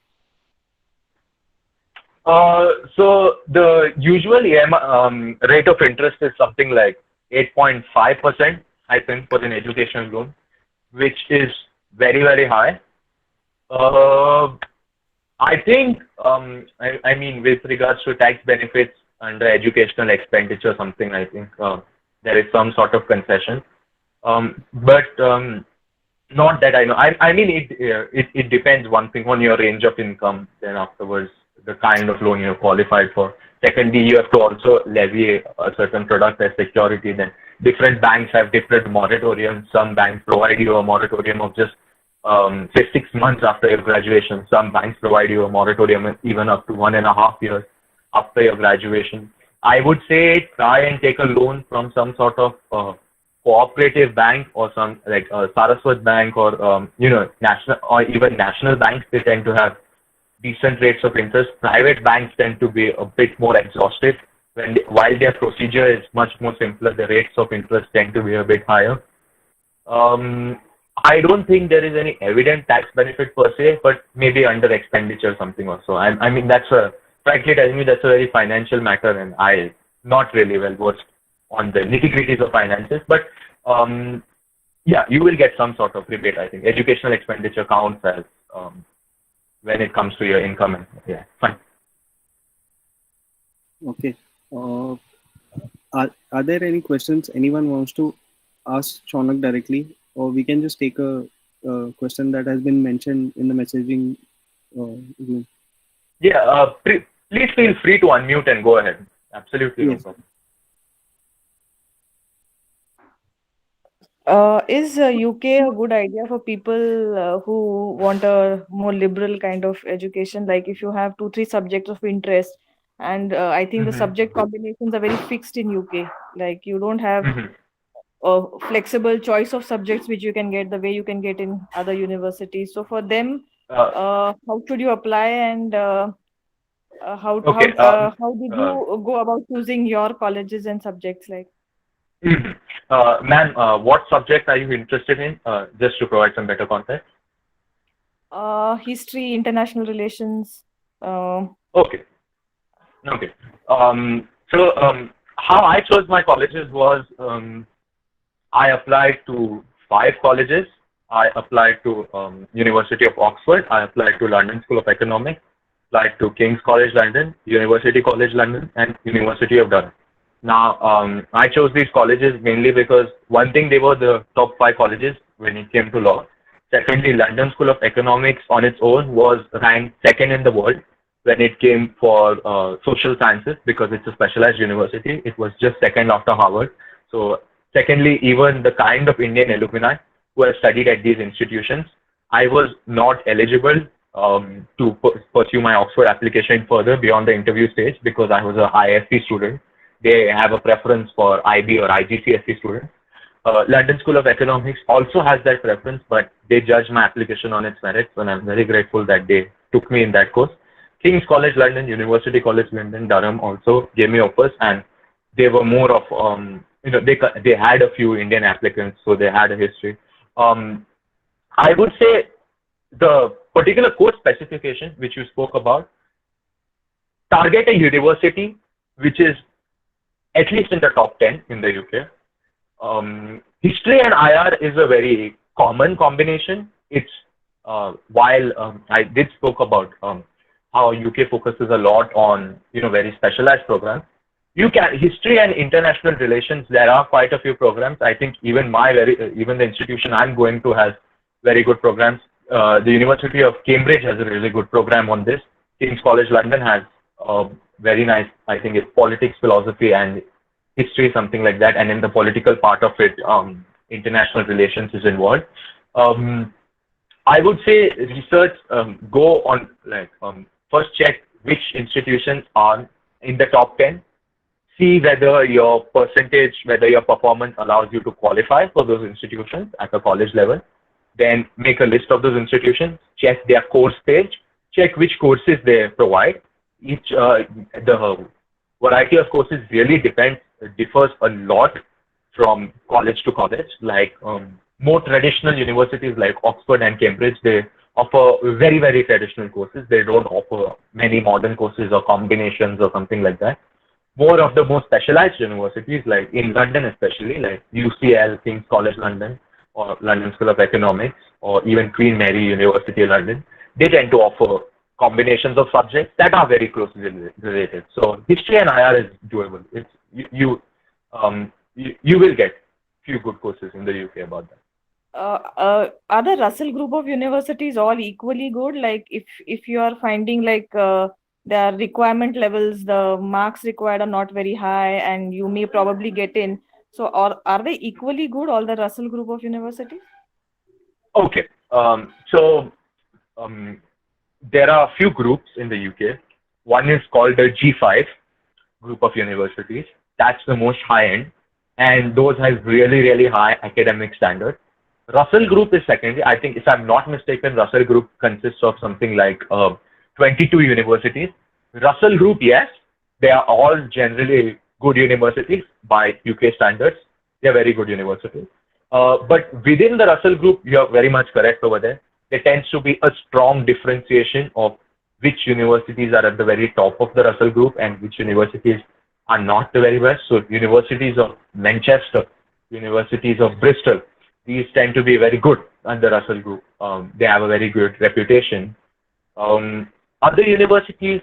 So the usual EMI, rate of interest is something like 8.5%, I think, for an education loan, which is very, very high. I think, I mean, with regards to tax benefits under educational expenditure, something, I think there is some sort of concession. But not that I know. I mean, it depends, one thing, on your range of income, then afterwards, the kind of loan you're qualified for. Secondly, you have to also levy a certain product as security. Then different banks have different moratoriums. Some banks provide you a moratorium of just say 6 months after your graduation. Some banks provide you a moratorium even up to 1.5 years after your graduation. I would say try and take a loan from some sort of cooperative bank or some like Saraswat Bank or national or even national banks. They tend to have decent rates of interest. Private banks tend to be a bit more exhaustive. While their procedure is much more simpler, the rates of interest tend to be a bit higher. I don't think there is any evident tax benefit per se, but maybe under expenditure something also. I mean, frankly telling me, that's a very financial matter, and I'm not really well versed on the nitty-gritties of finances. But yeah, you will get some sort of rebate, I think. Educational expenditure counts as when it comes to your income. And, yeah, fine. Okay. Are there any questions anyone wants to ask Shaunak directly, or we can just take a question that has been mentioned in the messaging room? Yeah, please feel free to unmute and go ahead. Absolutely. Yes. No problem. Is UK a good idea for people who want a more liberal kind of education? Like if you have two, three subjects of interest, and I think the Hmm. subject combinations are very fixed in UK. Like you don't have Hmm. a flexible choice of subjects which you can get the way you can get in other universities. So for them, Uh, how should you apply, and okay. how did Uh, you go about choosing your colleges and subjects like? mhm. Ma'am, what subject are you interested in? Just to provide some better context. History, international relations. Uh, Okay. Okay. How I chose my colleges was I applied to five colleges. I applied to University of Oxford. I applied to London School of Economics. Applied to King's College London, University College London, and University of Durham. Now, I chose these colleges mainly because one thing, they were the top five colleges when it came to law. Secondly, London School of Economics on its own was ranked second in the world when it came for social sciences because it's a specialized university. It was just second after Harvard. So, secondly, even the kind of Indian alumni who have studied at these institutions, I was not eligible to pursue my Oxford application further beyond the interview stage because I was a ISC student. They have a preference for IB or IGCSE students. London School of Economics also has that preference, but they judge my application on its merits, and I'm very grateful that they took me in that course. King's College London, University College London, Durham also gave me offers, and they were more of they had a few Indian applicants, so they had a history. Um, I would say the particular course specification which you spoke about target a university which is at least in the top 10 in the UK. History and IR is a very common combination. It's while I did spoke about how UK focuses a lot on very specialized programs. You can history and international relations. There are quite a few programs. I think even even the institution I'm going to has very good programs. The University of Cambridge has a really good program on this. King's College London has very nice. I think it's politics, philosophy, and history, something like that. And in the political part of it, international relations is involved. Um, I would say research, go on like first check which institutions are in the top 10, see whether your percentage, whether your performance allows you to qualify for those institutions at the college level. Then make a list of those institutions, check their course page, check which courses they provide. Each the variety of courses really differs a lot from college to college. Like more traditional universities like Oxford and Cambridge, they offer very traditional courses. They don't offer many modern courses or combinations or something like that. More of the more specialized universities, like in London especially, like UCL, King's College London, or London School of Economics, or even Queen Mary University London, they tend to offer combinations of subjects that are very closely related. So history and IR is doable. It's you will get few good courses in the UK about that. Are the Russell group of universities all equally good? Like if you are finding like their requirement levels, the marks required are not very high, and you may probably get in. So, or are they equally good, all the Russell group of universities? Okay. Um, there are a few groups in the UK. One is called the G5 group of universities. That's the most high end, and those have really high academic standards. Russell Group is secondary. I think, if I'm not mistaken, Russell Group consists of something like 22 universities. Russell Group, yes, they are all generally good universities by UK standards. They are very good universities. But within the Russell Group, you are very much correct over there. There tends to be a strong differentiation of which universities are at the very top of the Russell Group and which universities are not the very best. So universities of Manchester, universities of Bristol, these tend to be very good under Russell Group. They have a very good reputation. Other universities,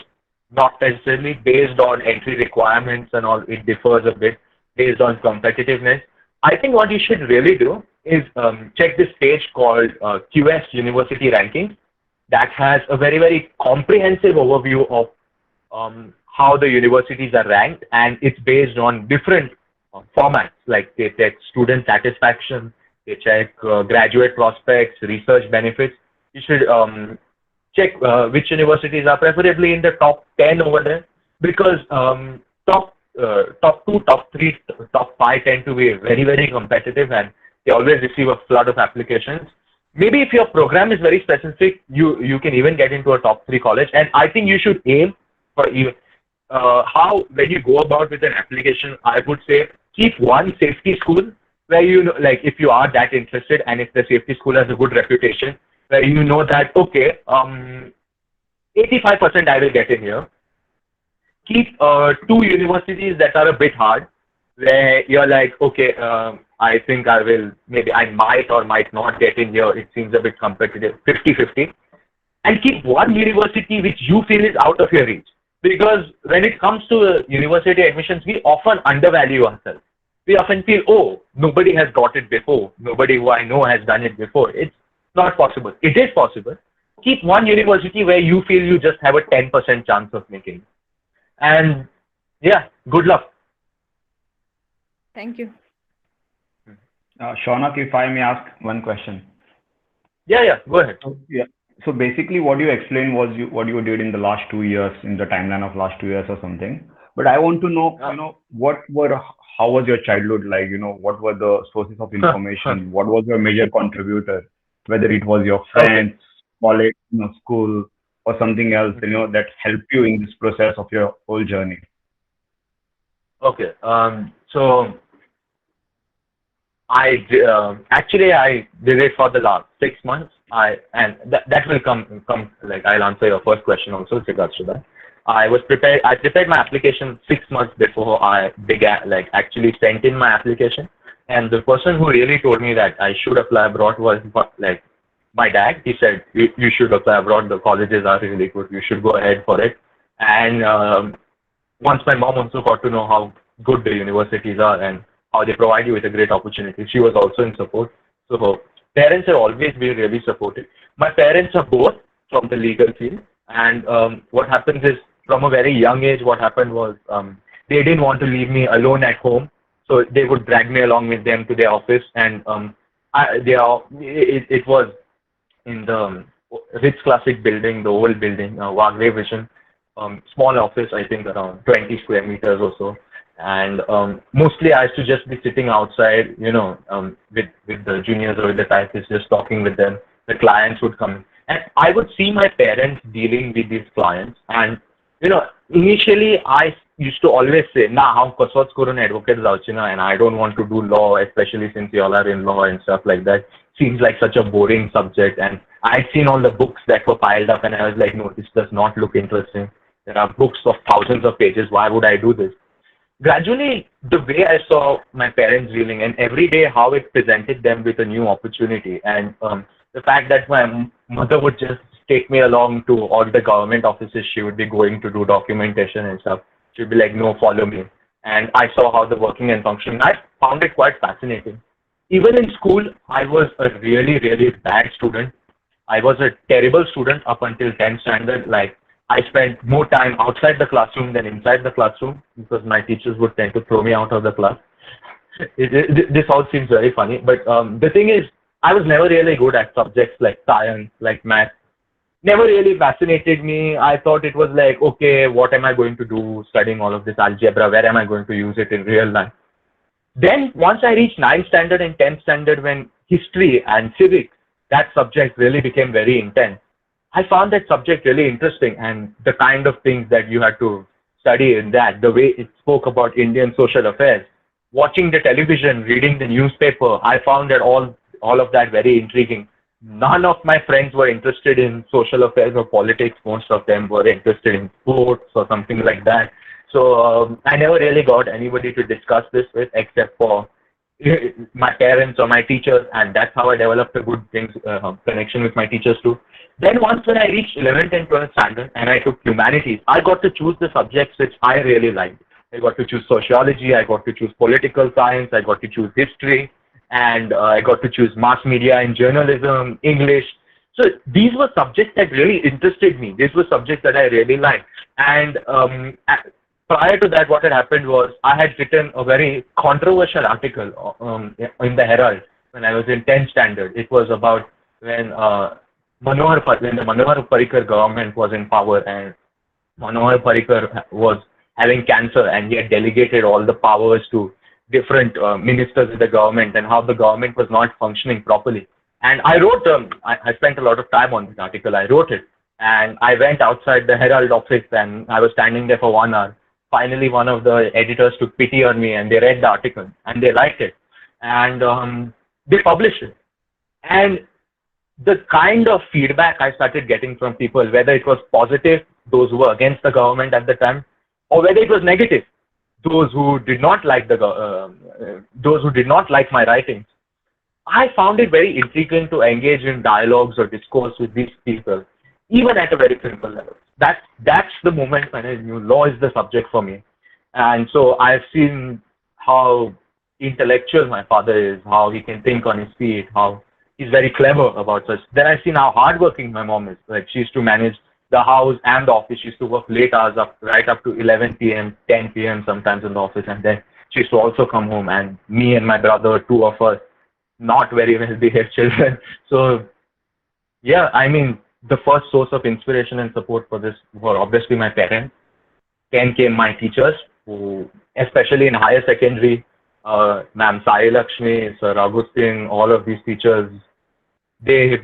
not necessarily based on entry requirements and all, it differs a bit based on competitiveness. I think what you should really do is check this page called QS University Rankings that has a very comprehensive overview of how the universities are ranked, and it's based on different formats like they take student satisfaction, they check graduate prospects, research benefits. You should check which universities are preferably in the top 10 over there, because top 2, top 3, top 5 tend to be very, very competitive, and they always receive a flood of applications. Maybe if your program is very specific, you can even get into a top 3 college. And I think you should aim for even how, when you go about with an application, I would say keep one safety school where you know, like if you are that interested, and if the safety school has a good reputation, where you know that okay, 85% I will get in here. Keep 2 universities that are a bit hard, where you're like, okay, I think I will, maybe I might or might not get in here. It seems a bit competitive, 50-50. And keep one university which you feel is out of your reach. Because when it comes to university admissions, we often undervalue ourselves. We often feel, oh, nobody has got it before. Nobody who I know has done it before. It's not possible. It is possible. Keep one university where you feel you just have a 10% chance of making it. And yeah, good luck. Thank you. Shaunak, if I may ask one question. Yeah, go ahead. So basically what you explained was what you did in the last 2 years, in the timeline of last 2 years or something. But I want to know, how was your childhood like? What were the sources of information? What was your major contributor? Whether it was your friends, college, school, or something else, that helped you in this process of your whole journey. Okay. So I did it for the last 6 months. And that will come like I'll answer your first question also with regards to that. I prepared my application 6 months before I began, like actually sent in my application. And the person who really told me that I should apply abroad was like my dad. He said, you should apply abroad. The colleges are really good. You should go ahead for it. And once my mom also got to know how good the universities are and how they provide you with a great opportunity, she was also in support. So parents have always been really supportive. My parents are both from the legal field. And what happens is, from a very young age, what happened was they didn't want to leave me alone at home. So they would drag me along with them to their office. And it was in the Ritz Classic building, the old building, Wagre Vision, small office, I think around 20 square meters or so. And mostly I used to just be sitting outside, with the juniors or with the typists, just talking with them. The clients would come. And I would see my parents dealing with these clients. And, initially I used to always say, how kaswats kurun advocate zauchina, and I don't want to do law, especially since you all are in law and stuff like that. Seems like such a boring subject. And I'd seen all the books that were piled up, and I was like, no, this does not look interesting. There are books of thousands of pages. Why would I do this? Gradually, the way I saw my parents dealing, and every day how it presented them with a new opportunity, and the fact that my mother would just take me along to all the government offices, she would be going to do documentation and stuff. She'd be like, no, follow me. And I saw how the working and functioning. I found it quite fascinating. Even in school, I was a really, really bad student. I was a terrible student up until 10th standard. Like, I spent more time outside the classroom than inside the classroom because my teachers would tend to throw me out of the class. This all seems very funny. But the thing is, I was never really good at subjects like science, like math. Never really fascinated me. I thought it was like, okay, what am I going to do studying all of this algebra? Where am I going to use it in real life? Then once I reached 9th standard and 10th standard, when history and civics, that subject really became very intense. I found that subject really interesting, and the kind of things that you had to study in that, the way it spoke about Indian social affairs, watching the television, reading the newspaper, I found that all of that very intriguing. None of my friends were interested in social affairs or politics. Most of them were interested in sports or something like that. So I never really got anybody to discuss this with except for my parents or my teachers, and that's how I developed a good connection with my teachers too. Then once when I reached 11th and 12th standard and I took humanities, I got to choose the subjects which I really liked. I got to choose sociology, I got to choose political science, I got to choose history, and I got to choose mass media and journalism, English. So these were subjects that really interested me. These were subjects that I really liked. And prior to that, what had happened was I had written a very controversial article in the Herald, when I was in 10th standard. It was about when when the Manohar Parrikar government was in power, and Manohar Parrikar was having cancer, and he had delegated all the powers to different ministers in the government, and how the government was not functioning properly. And I wrote, I spent a lot of time on this article. I wrote it, and I went outside the Herald office, and I was standing there for 1 hour. Finally, one of the editors took pity on me, and they read the article, and they liked it, and they published it. And the kind of feedback I started getting from people, whether it was positive, those who were against the government at the time, or whether it was negative, those who did not like those who did not like my writings, I found it very intriguing to engage in dialogues or discourse with these people, even at a very simple level. That's the moment when I knew law is the subject for me. And so I've seen how intellectual my father is, how he can think on his feet, how he's very clever about such. Then I've seen how hardworking my mom is. Like, she used to manage the house and the office. She used to work late hours right up to 11 p.m., 10 p.m. sometimes in the office. And then she used to also come home, and me and my brother, two of us, not very well behaved children. So yeah, I mean, the first source of inspiration and support for this were obviously my parents. Then came my teachers, who, especially in higher secondary, Ma'am Sai Lakshmi, Sir Augustine, all of these teachers, they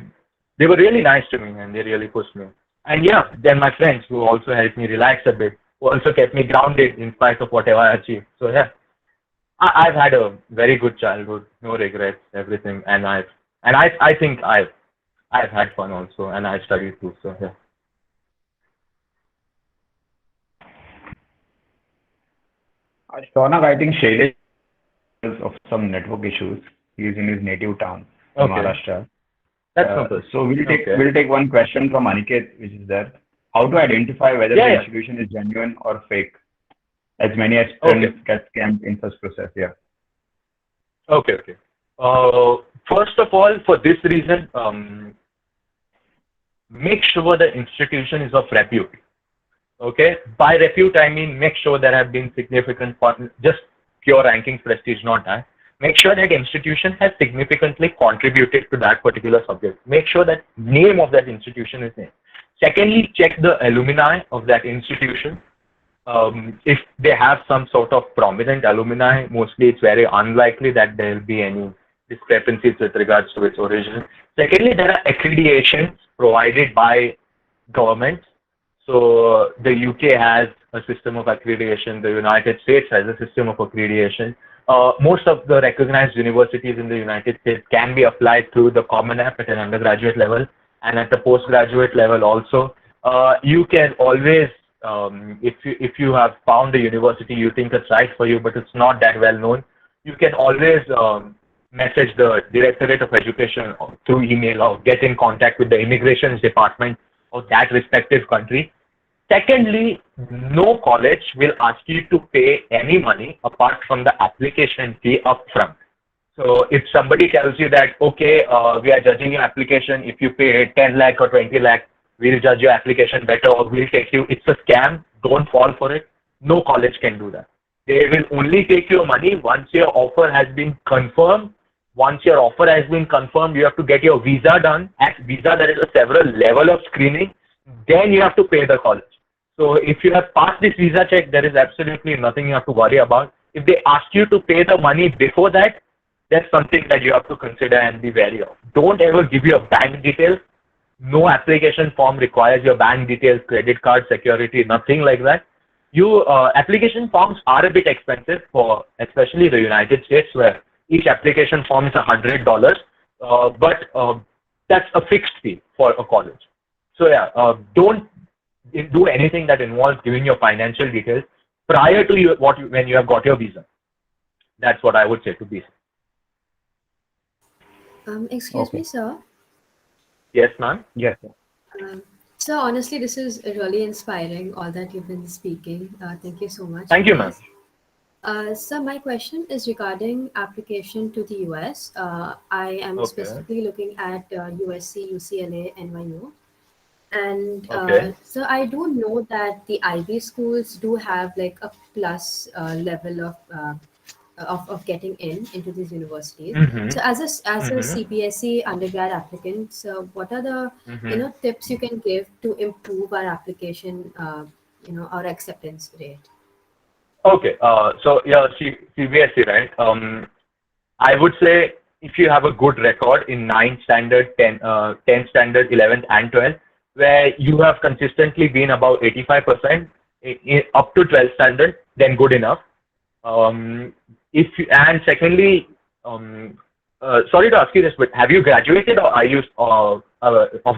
were really nice to me, and they really pushed me. And yeah, then my friends, who also helped me relax a bit, who also kept me grounded in spite of whatever I achieved. So yeah, I've had a very good childhood, no regrets, everything, and I think I've had fun also, and I studied too. So yeah. Shaunak, I think Shailesh of some network issues. He is in his native town, in Okay, Maharashtra. that's simple. So Okay. we'll take one question from Aniket, which is there. How to identify whether Yeah, the yeah. institution is genuine or fake? As many Okay. aspirants get scammed in such process. Yeah. Okay. Okay. First of all, for this reason, make sure the institution is of repute. Okay. By repute, I mean make sure there have been significant, just pure rankings, prestige, not that. Make sure that institution has significantly contributed to that particular subject. Make sure that name of that institution is named. Secondly, check the alumni of that institution. If they have some sort of prominent alumni, mostly it's very unlikely that there will be any discrepancies with regards to its origin. Secondly, there are accreditations provided by governments. So the UK has a system of accreditation. The United States has a system of accreditation. Most of the recognized universities in the United States can be applied through the Common App at an undergraduate level, and at the postgraduate level also. You can always, if you have found a university you think it's right for you, but it's not that well known, you can always message the Directorate of Education through email, or get in contact with the immigrations department of that respective country. Secondly, no college will ask you to pay any money apart from the application fee upfront. So if somebody tells you that, okay, we are judging your application, if you pay 10 lakh or 20 lakh, we'll judge your application better, or we'll take you, it's a scam, don't fall for it. No college can do that. They will only take your money once your offer has been confirmed. Once your offer has been confirmed, you have to get your visa done. At visa, there is a several level of screening. Then you have to pay the college. So if you have passed this visa check, there is absolutely nothing you have to worry about. If they ask you to pay the money before that, that's something that you have to consider and be wary of. Don't ever give your bank details. No application form requires your bank details, credit card, security, nothing like that. Application forms are a bit expensive for especially the United States, where each application form is $100, but that's a fixed fee for a college. So yeah, don't do anything that involves giving your financial details prior to when you have got your visa. That's what I would say to be. Excuse me, Okay. sir. Yes, ma'am. Yes. So honestly, this is really inspiring, all that you've been speaking. Thank you so much Thank for you, ma'am. this. So my question is regarding application to the US. I am Okay. specifically looking at USC, UCLA, NYU. And Okay. so I do know that the IB schools do have like a plus level of of getting into these universities. Mm-hmm. So as a Mm-hmm. CBSE undergrad applicant, so what are the Mm-hmm. tips you can give to improve our application, our acceptance rate? Okay. So yeah, CBSE, right? I would say if you have a good record in 9th standard, 10th standard, 11th and 12th, where you have consistently been about 85% up to 12th standard, then good enough. Um, and secondly, sorry to ask you this, but have you graduated or are you of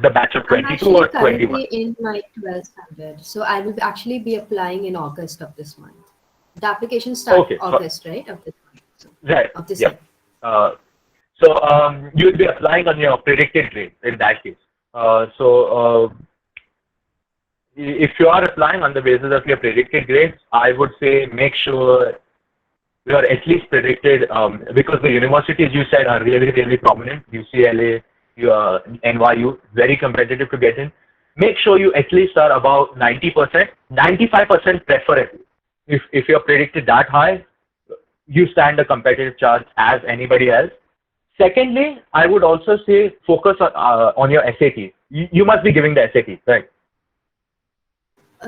the batch of I'm 22 actually or 21? currently in my 12th standard, so I will actually be applying in August of this month. The application start Okay, so, August, right, of this month, right, of this yeah. year. So you'll be applying on your predicted grade in that case. If you are applying on the basis of your predicted grades, I would say make sure you are at least predicted, because the universities you said are really, really prominent. UCLA, NYU, very competitive to get in. Make sure you at least are about 90%, 95% preferably. If you're predicted that high, you stand a competitive chance as anybody else. Secondly, I would also say focus on your SAT. You must be giving the SAT, right?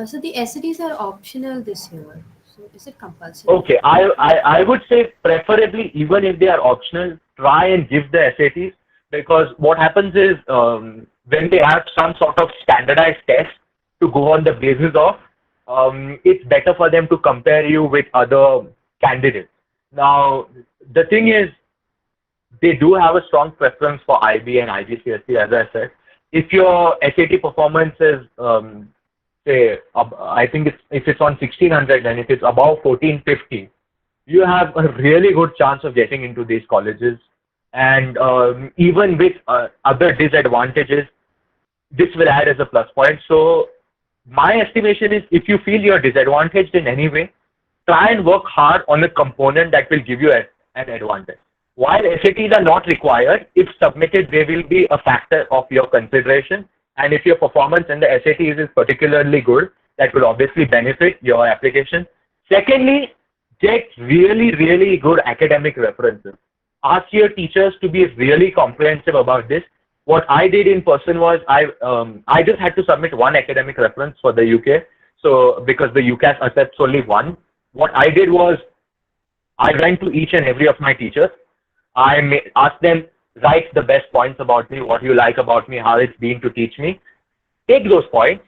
So the SATs are optional this year. So is it compulsory? Okay, I would say preferably, even if they are optional, try and give the SATs, because what happens is, when they have some sort of standardized test to go on the basis of, it's better for them to compare you with other candidates. Now, the thing is, they do have a strong preference for IB and IGCSE, as I said. If your SAT performance is, say, I think if it's on 1600 and if it's above 1450, you have a really good chance of getting into these colleges. And even with other disadvantages, this will add as a plus point. So my estimation is, if you feel you're disadvantaged in any way, try and work hard on a component that will give you an advantage. While SATs are not required, if submitted, they will be a factor of your consideration. And if your performance in the SATs is particularly good, that will obviously benefit your application. Secondly, get really, really good academic references. Ask your teachers to be really comprehensive about this. What I did in person was I just had to submit one academic reference for the UK. So because the UCAS accepts only one, what I did was I went to each and every of my teachers. I asked them, write the best points about me, what you like about me, how it's been to teach me. Take those points,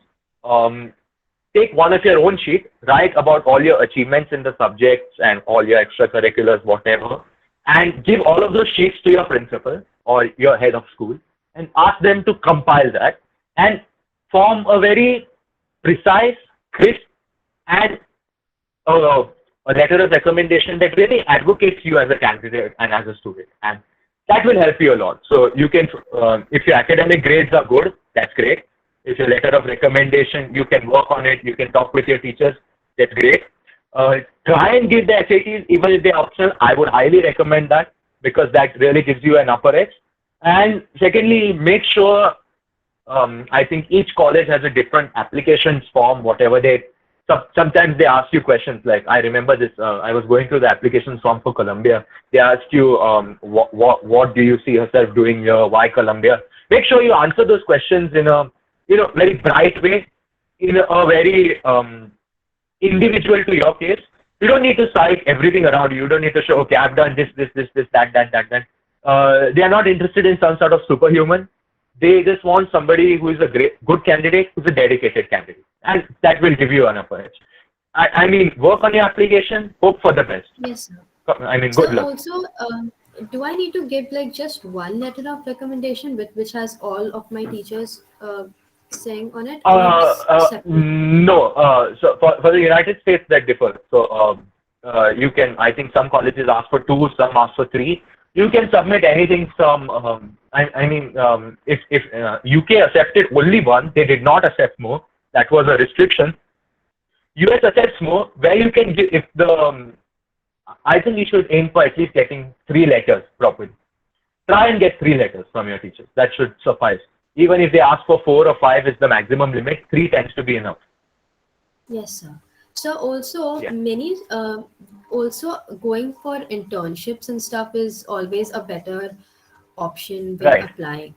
take one of your own sheet, write about all your achievements in the subjects and all your extracurriculars, whatever, and give all of those sheets to your principal or your head of school and ask them to compile that and form a very precise, crisp, and a letter of recommendation that really advocates you as a candidate and as a student. And that will help you a lot. So you can, if your academic grades are good, that's great. If your letter of recommendation, you can work on it, you can talk with your teachers, that's great. Try and give the SATs, even if they're optional. I would highly recommend that, because that really gives you an upper edge. And secondly, make sure, I think each college has a different applications form, whatever sometimes they ask you questions like, I remember this, I was going through the applications form for Columbia. They asked you, what do you see yourself doing here? Why Columbia? Make sure you answer those questions in a, very bright way, in a very individual to your case. You don't need to cite everything around you. You don't need to show, okay, I've done this, that. They are not interested in some sort of superhuman. They just want somebody who is a good candidate, who's a dedicated candidate. And that will give you an upper edge. I mean, work on your application, hope for the best. Yes, sir. I mean, So good luck. also, do I need to give like just one letter of recommendation which has all of my teachers saying on it? Or it's separate? No. So for the United States, that differs. So you can, I think some colleges ask for 2, some ask for 3. You can submit anything from, if UK accepted only 1, they did not accept more. That was a restriction. US accepts more, where you can give, if the, I think you should aim for at least getting 3 letters properly. Try and get 3 letters from your teachers. That should suffice. Even if they ask for 4 or 5 is the maximum limit, 3 tends to be enough. Yes, sir. So also Yeah. many also going for internships and stuff is always a better option when Right. applying.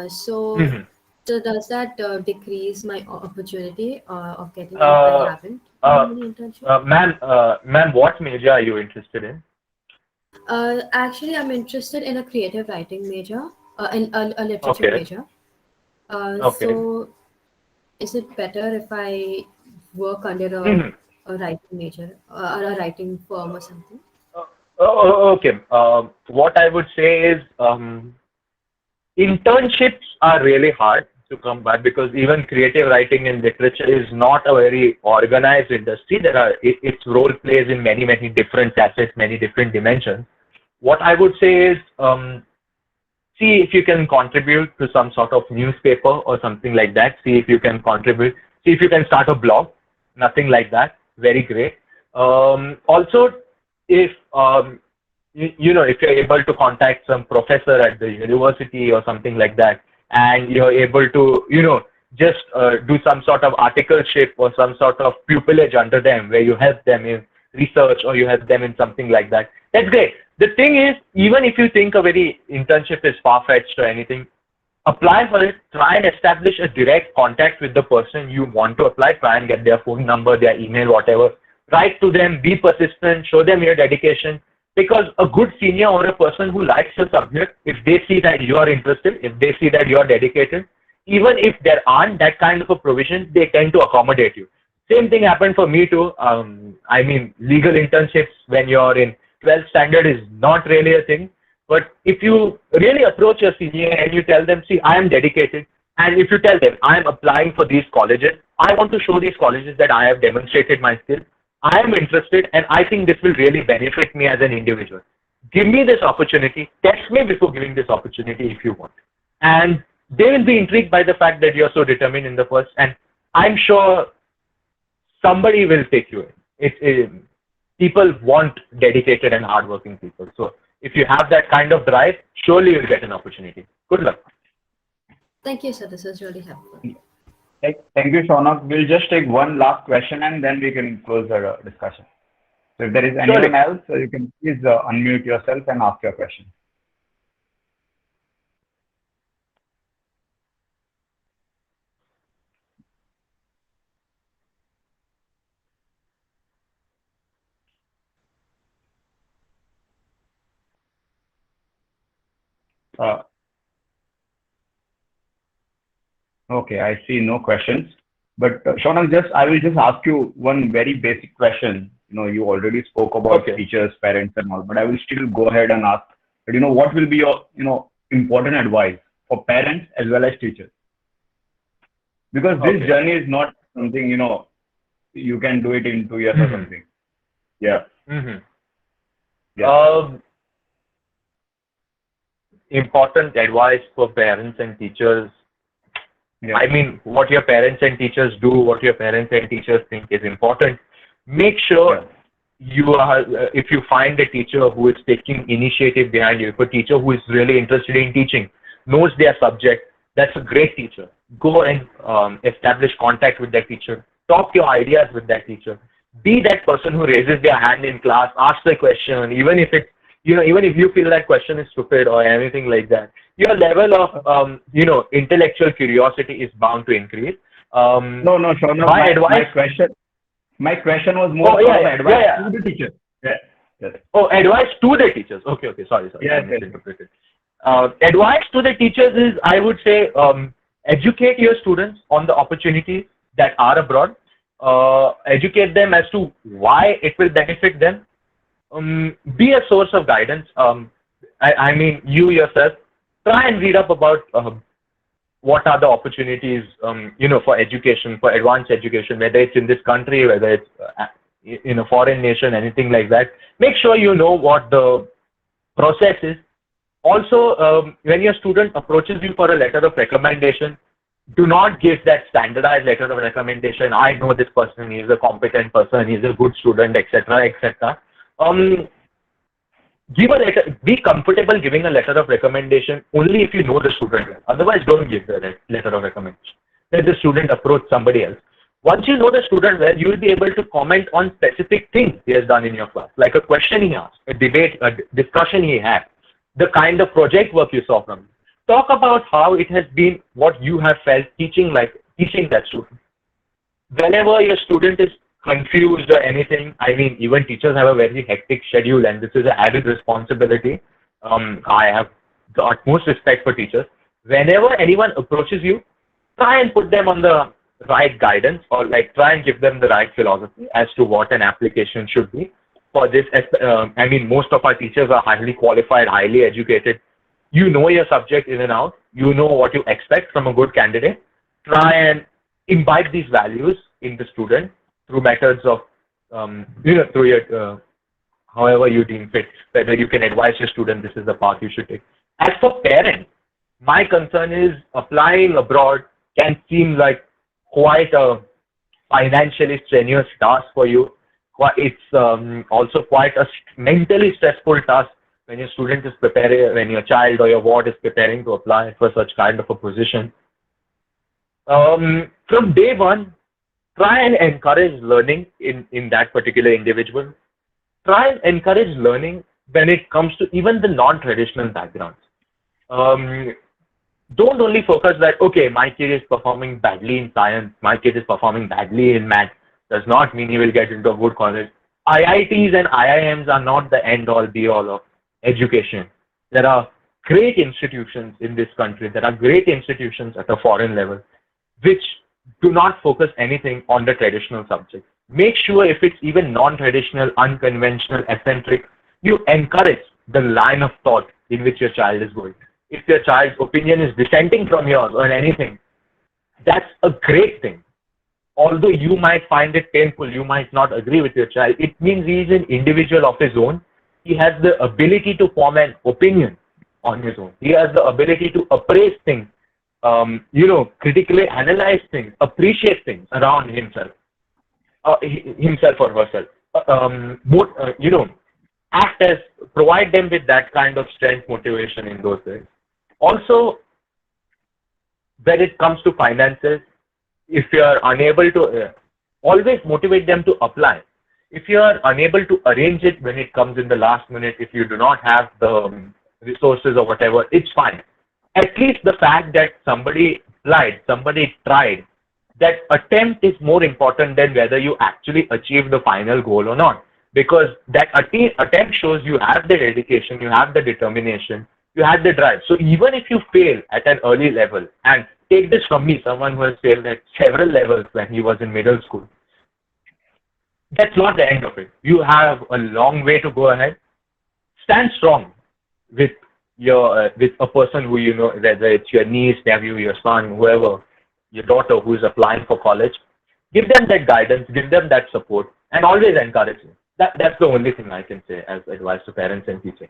So, Hmm. so does that decrease my opportunity of getting in if I Uh, haven't uh, done any internship? ma'am, what major are you interested in? Actually, I'm interested in a creative writing major, in a literature Okay. major. Okay. So is it better if I work under Hmm. a writing major or a writing firm or something? Okay. What I would say is, internships are really hard to come by because even creative writing and literature is not a very organized industry. Its role plays in many different facets, many different dimensions. What I would say is, see if you can contribute to some sort of newspaper or something like that. See if you can contribute. See if you can start a blog. Nothing like that. Very great. Also, if if you're able to contact some professor at the university or something like that, and you're able to just do some sort of articleship or some sort of pupillage under them, where you help them in research or you help them in something like that, that's great. The thing is, even if you think a very internship is far-fetched or anything, apply for it. Try and establish a direct contact with the person you want to apply. Try and get their phone number, their email, whatever. Write to them, be persistent, show them your dedication, because a good senior or a person who likes your subject, if they see that you are interested, if they see that you are dedicated, even if there aren't that kind of a provision, they tend to accommodate you. Same thing happened for me too. I mean, legal internships when you're in 12th standard is not really a thing. But if you really approach your senior and you tell them, see, I am dedicated, and if you tell them, I am applying for these colleges, I want to show these colleges that I have demonstrated my skills, I am interested, and I think this will really benefit me as an individual. Give me this opportunity, test me before giving this opportunity if you want. And they will be intrigued by the fact that you're so determined in the first, and I'm sure somebody will take you in. People want dedicated and hardworking people. So if you have that kind of drive, surely you'll get an opportunity. Good luck. Thank you, sir. This was really helpful. Thank you, Shaunak. We'll just take one last question and then we can close the discussion. So if there is anyone Surely. else, you can please unmute yourself and ask your question. Uh, okay, I see no questions. But Shaunak, I will just ask you one very basic question. You already spoke about Okay. teachers, parents, and all, but I will still go ahead and ask that, what will be your, important advice for parents as well as teachers? Because this Okay. journey is not something, you can do it in 2 years or something. Yeah. Mm-hmm. Yeah. Important advice for parents and teachers. Yeah. I mean, what your parents and teachers do, what your parents and teachers think is important. Make sure if you find a teacher who is taking initiative behind you, if a teacher who is really interested in teaching, knows their subject, that's a great teacher. Go and establish contact with that teacher. Talk your ideas with that teacher. Be that person who raises their hand in class, ask the question, even if it's, even if you feel that question is stupid or anything like that. Your level of, intellectual curiosity is bound to increase. No, Shaunak, My advice. My question was more advice to the teacher. Yeah. Yes. Oh, advice to the teachers. Okay. Sorry. Yes, I misinterpreted. Advice to the teachers is, I would say, educate your students on the opportunities that are abroad. Educate them as to why it will benefit them. Be a source of guidance. I mean, you yourself, try and read up about what are the opportunities, for education, for advanced education, whether it's in this country, whether it's in a foreign nation, anything like that. Make sure you know what the process is. Also, when your student approaches you for a letter of recommendation, do not give that standardized letter of recommendation. I know this person, he is a competent person, he is a good student, etc., etc. Give a letter. Be comfortable giving a letter of recommendation only if you know the student well. Otherwise, don't give the letter of recommendation. Let the student approach somebody else. Once you know the student well, you will be able to comment on specific things he has done in your class, like a question he asked, a debate, a discussion he had, the kind of project work you saw from him. Talk about how it has been, what you have felt teaching that student. Whenever your student is confused or anything, I mean, even teachers have a very hectic schedule, and this is an added responsibility. I have the utmost respect for teachers. Whenever anyone approaches you, try and put them on the right guidance, or like try and give them the right philosophy as to what an application should be. For this, I mean, most of our teachers are highly qualified, highly educated. You know your subject in and out. You know what you expect from a good candidate. Try and imbibe these values in the student through methods of, through your, however you deem fit, whether you can advise your student this is the path you should take. As for parents, my concern is applying abroad can seem like quite a financially strenuous task for you. It's also quite a mentally stressful task when your student is preparing, when your child or your ward is preparing to apply for such kind of a position. From day one, try and encourage learning in that particular individual. Try and encourage learning when it comes to even the non-traditional backgrounds. Don't only focus that, okay, my kid is performing badly in science, my kid is performing badly in math, does not mean he will get into a good college. IITs and IIMs are not the end-all, be-all of education. There are great institutions in this country, there are great institutions at a foreign level, which do not focus anything on the traditional subjects. Make sure if it's even non-traditional, unconventional, eccentric, you encourage the line of thought in which your child is going. If your child's opinion is dissenting from yours or anything, that's a great thing. Although you might find it painful, you might not agree with your child, it means he is an individual of his own. He has the ability to form an opinion on his own. He has the ability to appraise things, critically analyze things, appreciate things around himself, himself or herself. Provide them with that kind of strength, motivation in those ways. Also, when it comes to finances, if you are unable to, always motivate them to apply. If you are unable to arrange it when it comes in the last minute, if you do not have the resources or whatever, it's fine. At least the fact that somebody applied, somebody tried, that attempt is more important than whether you actually achieve the final goal or not. Because that attempt shows you have the dedication, you have the determination, you have the drive. So even if you fail at an early level, and take this from me, someone who has failed at several levels when he was in middle school, that's not the end of it. You have a long way to go ahead. Stand strong with with a person who you know, whether it's your niece, nephew, your son, whoever, your daughter who is applying for college. Give them that guidance, give them that support, and always encourage them. That's the only thing I can say as advice to parents and teachers.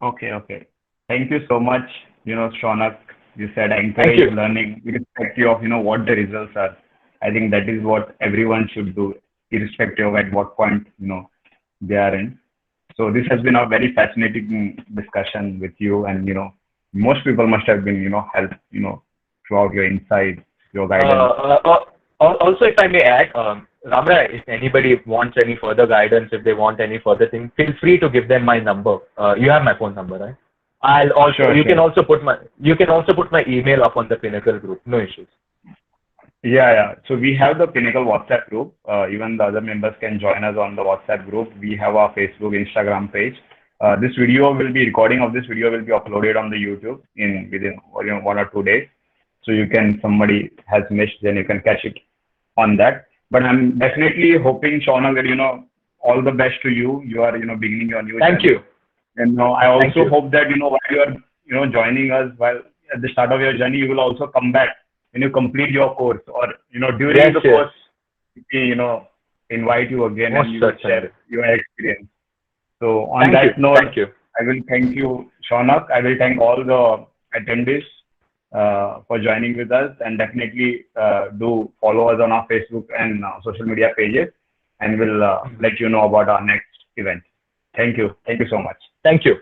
Okay. Thank you so much, Shaunak. You said encourage learning irrespective of, what the results are. I think that is what everyone should do, irrespective of at what point, they are in. So this has been a very fascinating discussion with you, and, most people must have been, helped, throughout your insights, your guidance. Also, if I may add, Ramra, if anybody wants any further guidance, if they want any further thing, feel free to give them my number. You have my phone number, right? You can also put my email up on the Pinnacle group. No issues. Yeah. So we have the Pinnacle WhatsApp group. Even the other members can join us on the WhatsApp group. We have our Facebook, Instagram page. Recording of this video will be uploaded on the YouTube within 1 or 2 days. So somebody has missed, then you can catch it on that. But I'm definitely hoping, Shaunak, that, all the best to you. You are, beginning your new Thank journey. you. And I also hope that, while you are, joining us, while at the start of your journey, you will also come back when you complete your course, or, during the course, we, invite you again and you will share your experience. So on that note, I will thank you, Shaunak. I will thank all the attendees for joining with us, and definitely do follow us on our Facebook and social media pages, and we'll let you know about our next event. Thank you so much. Thank you.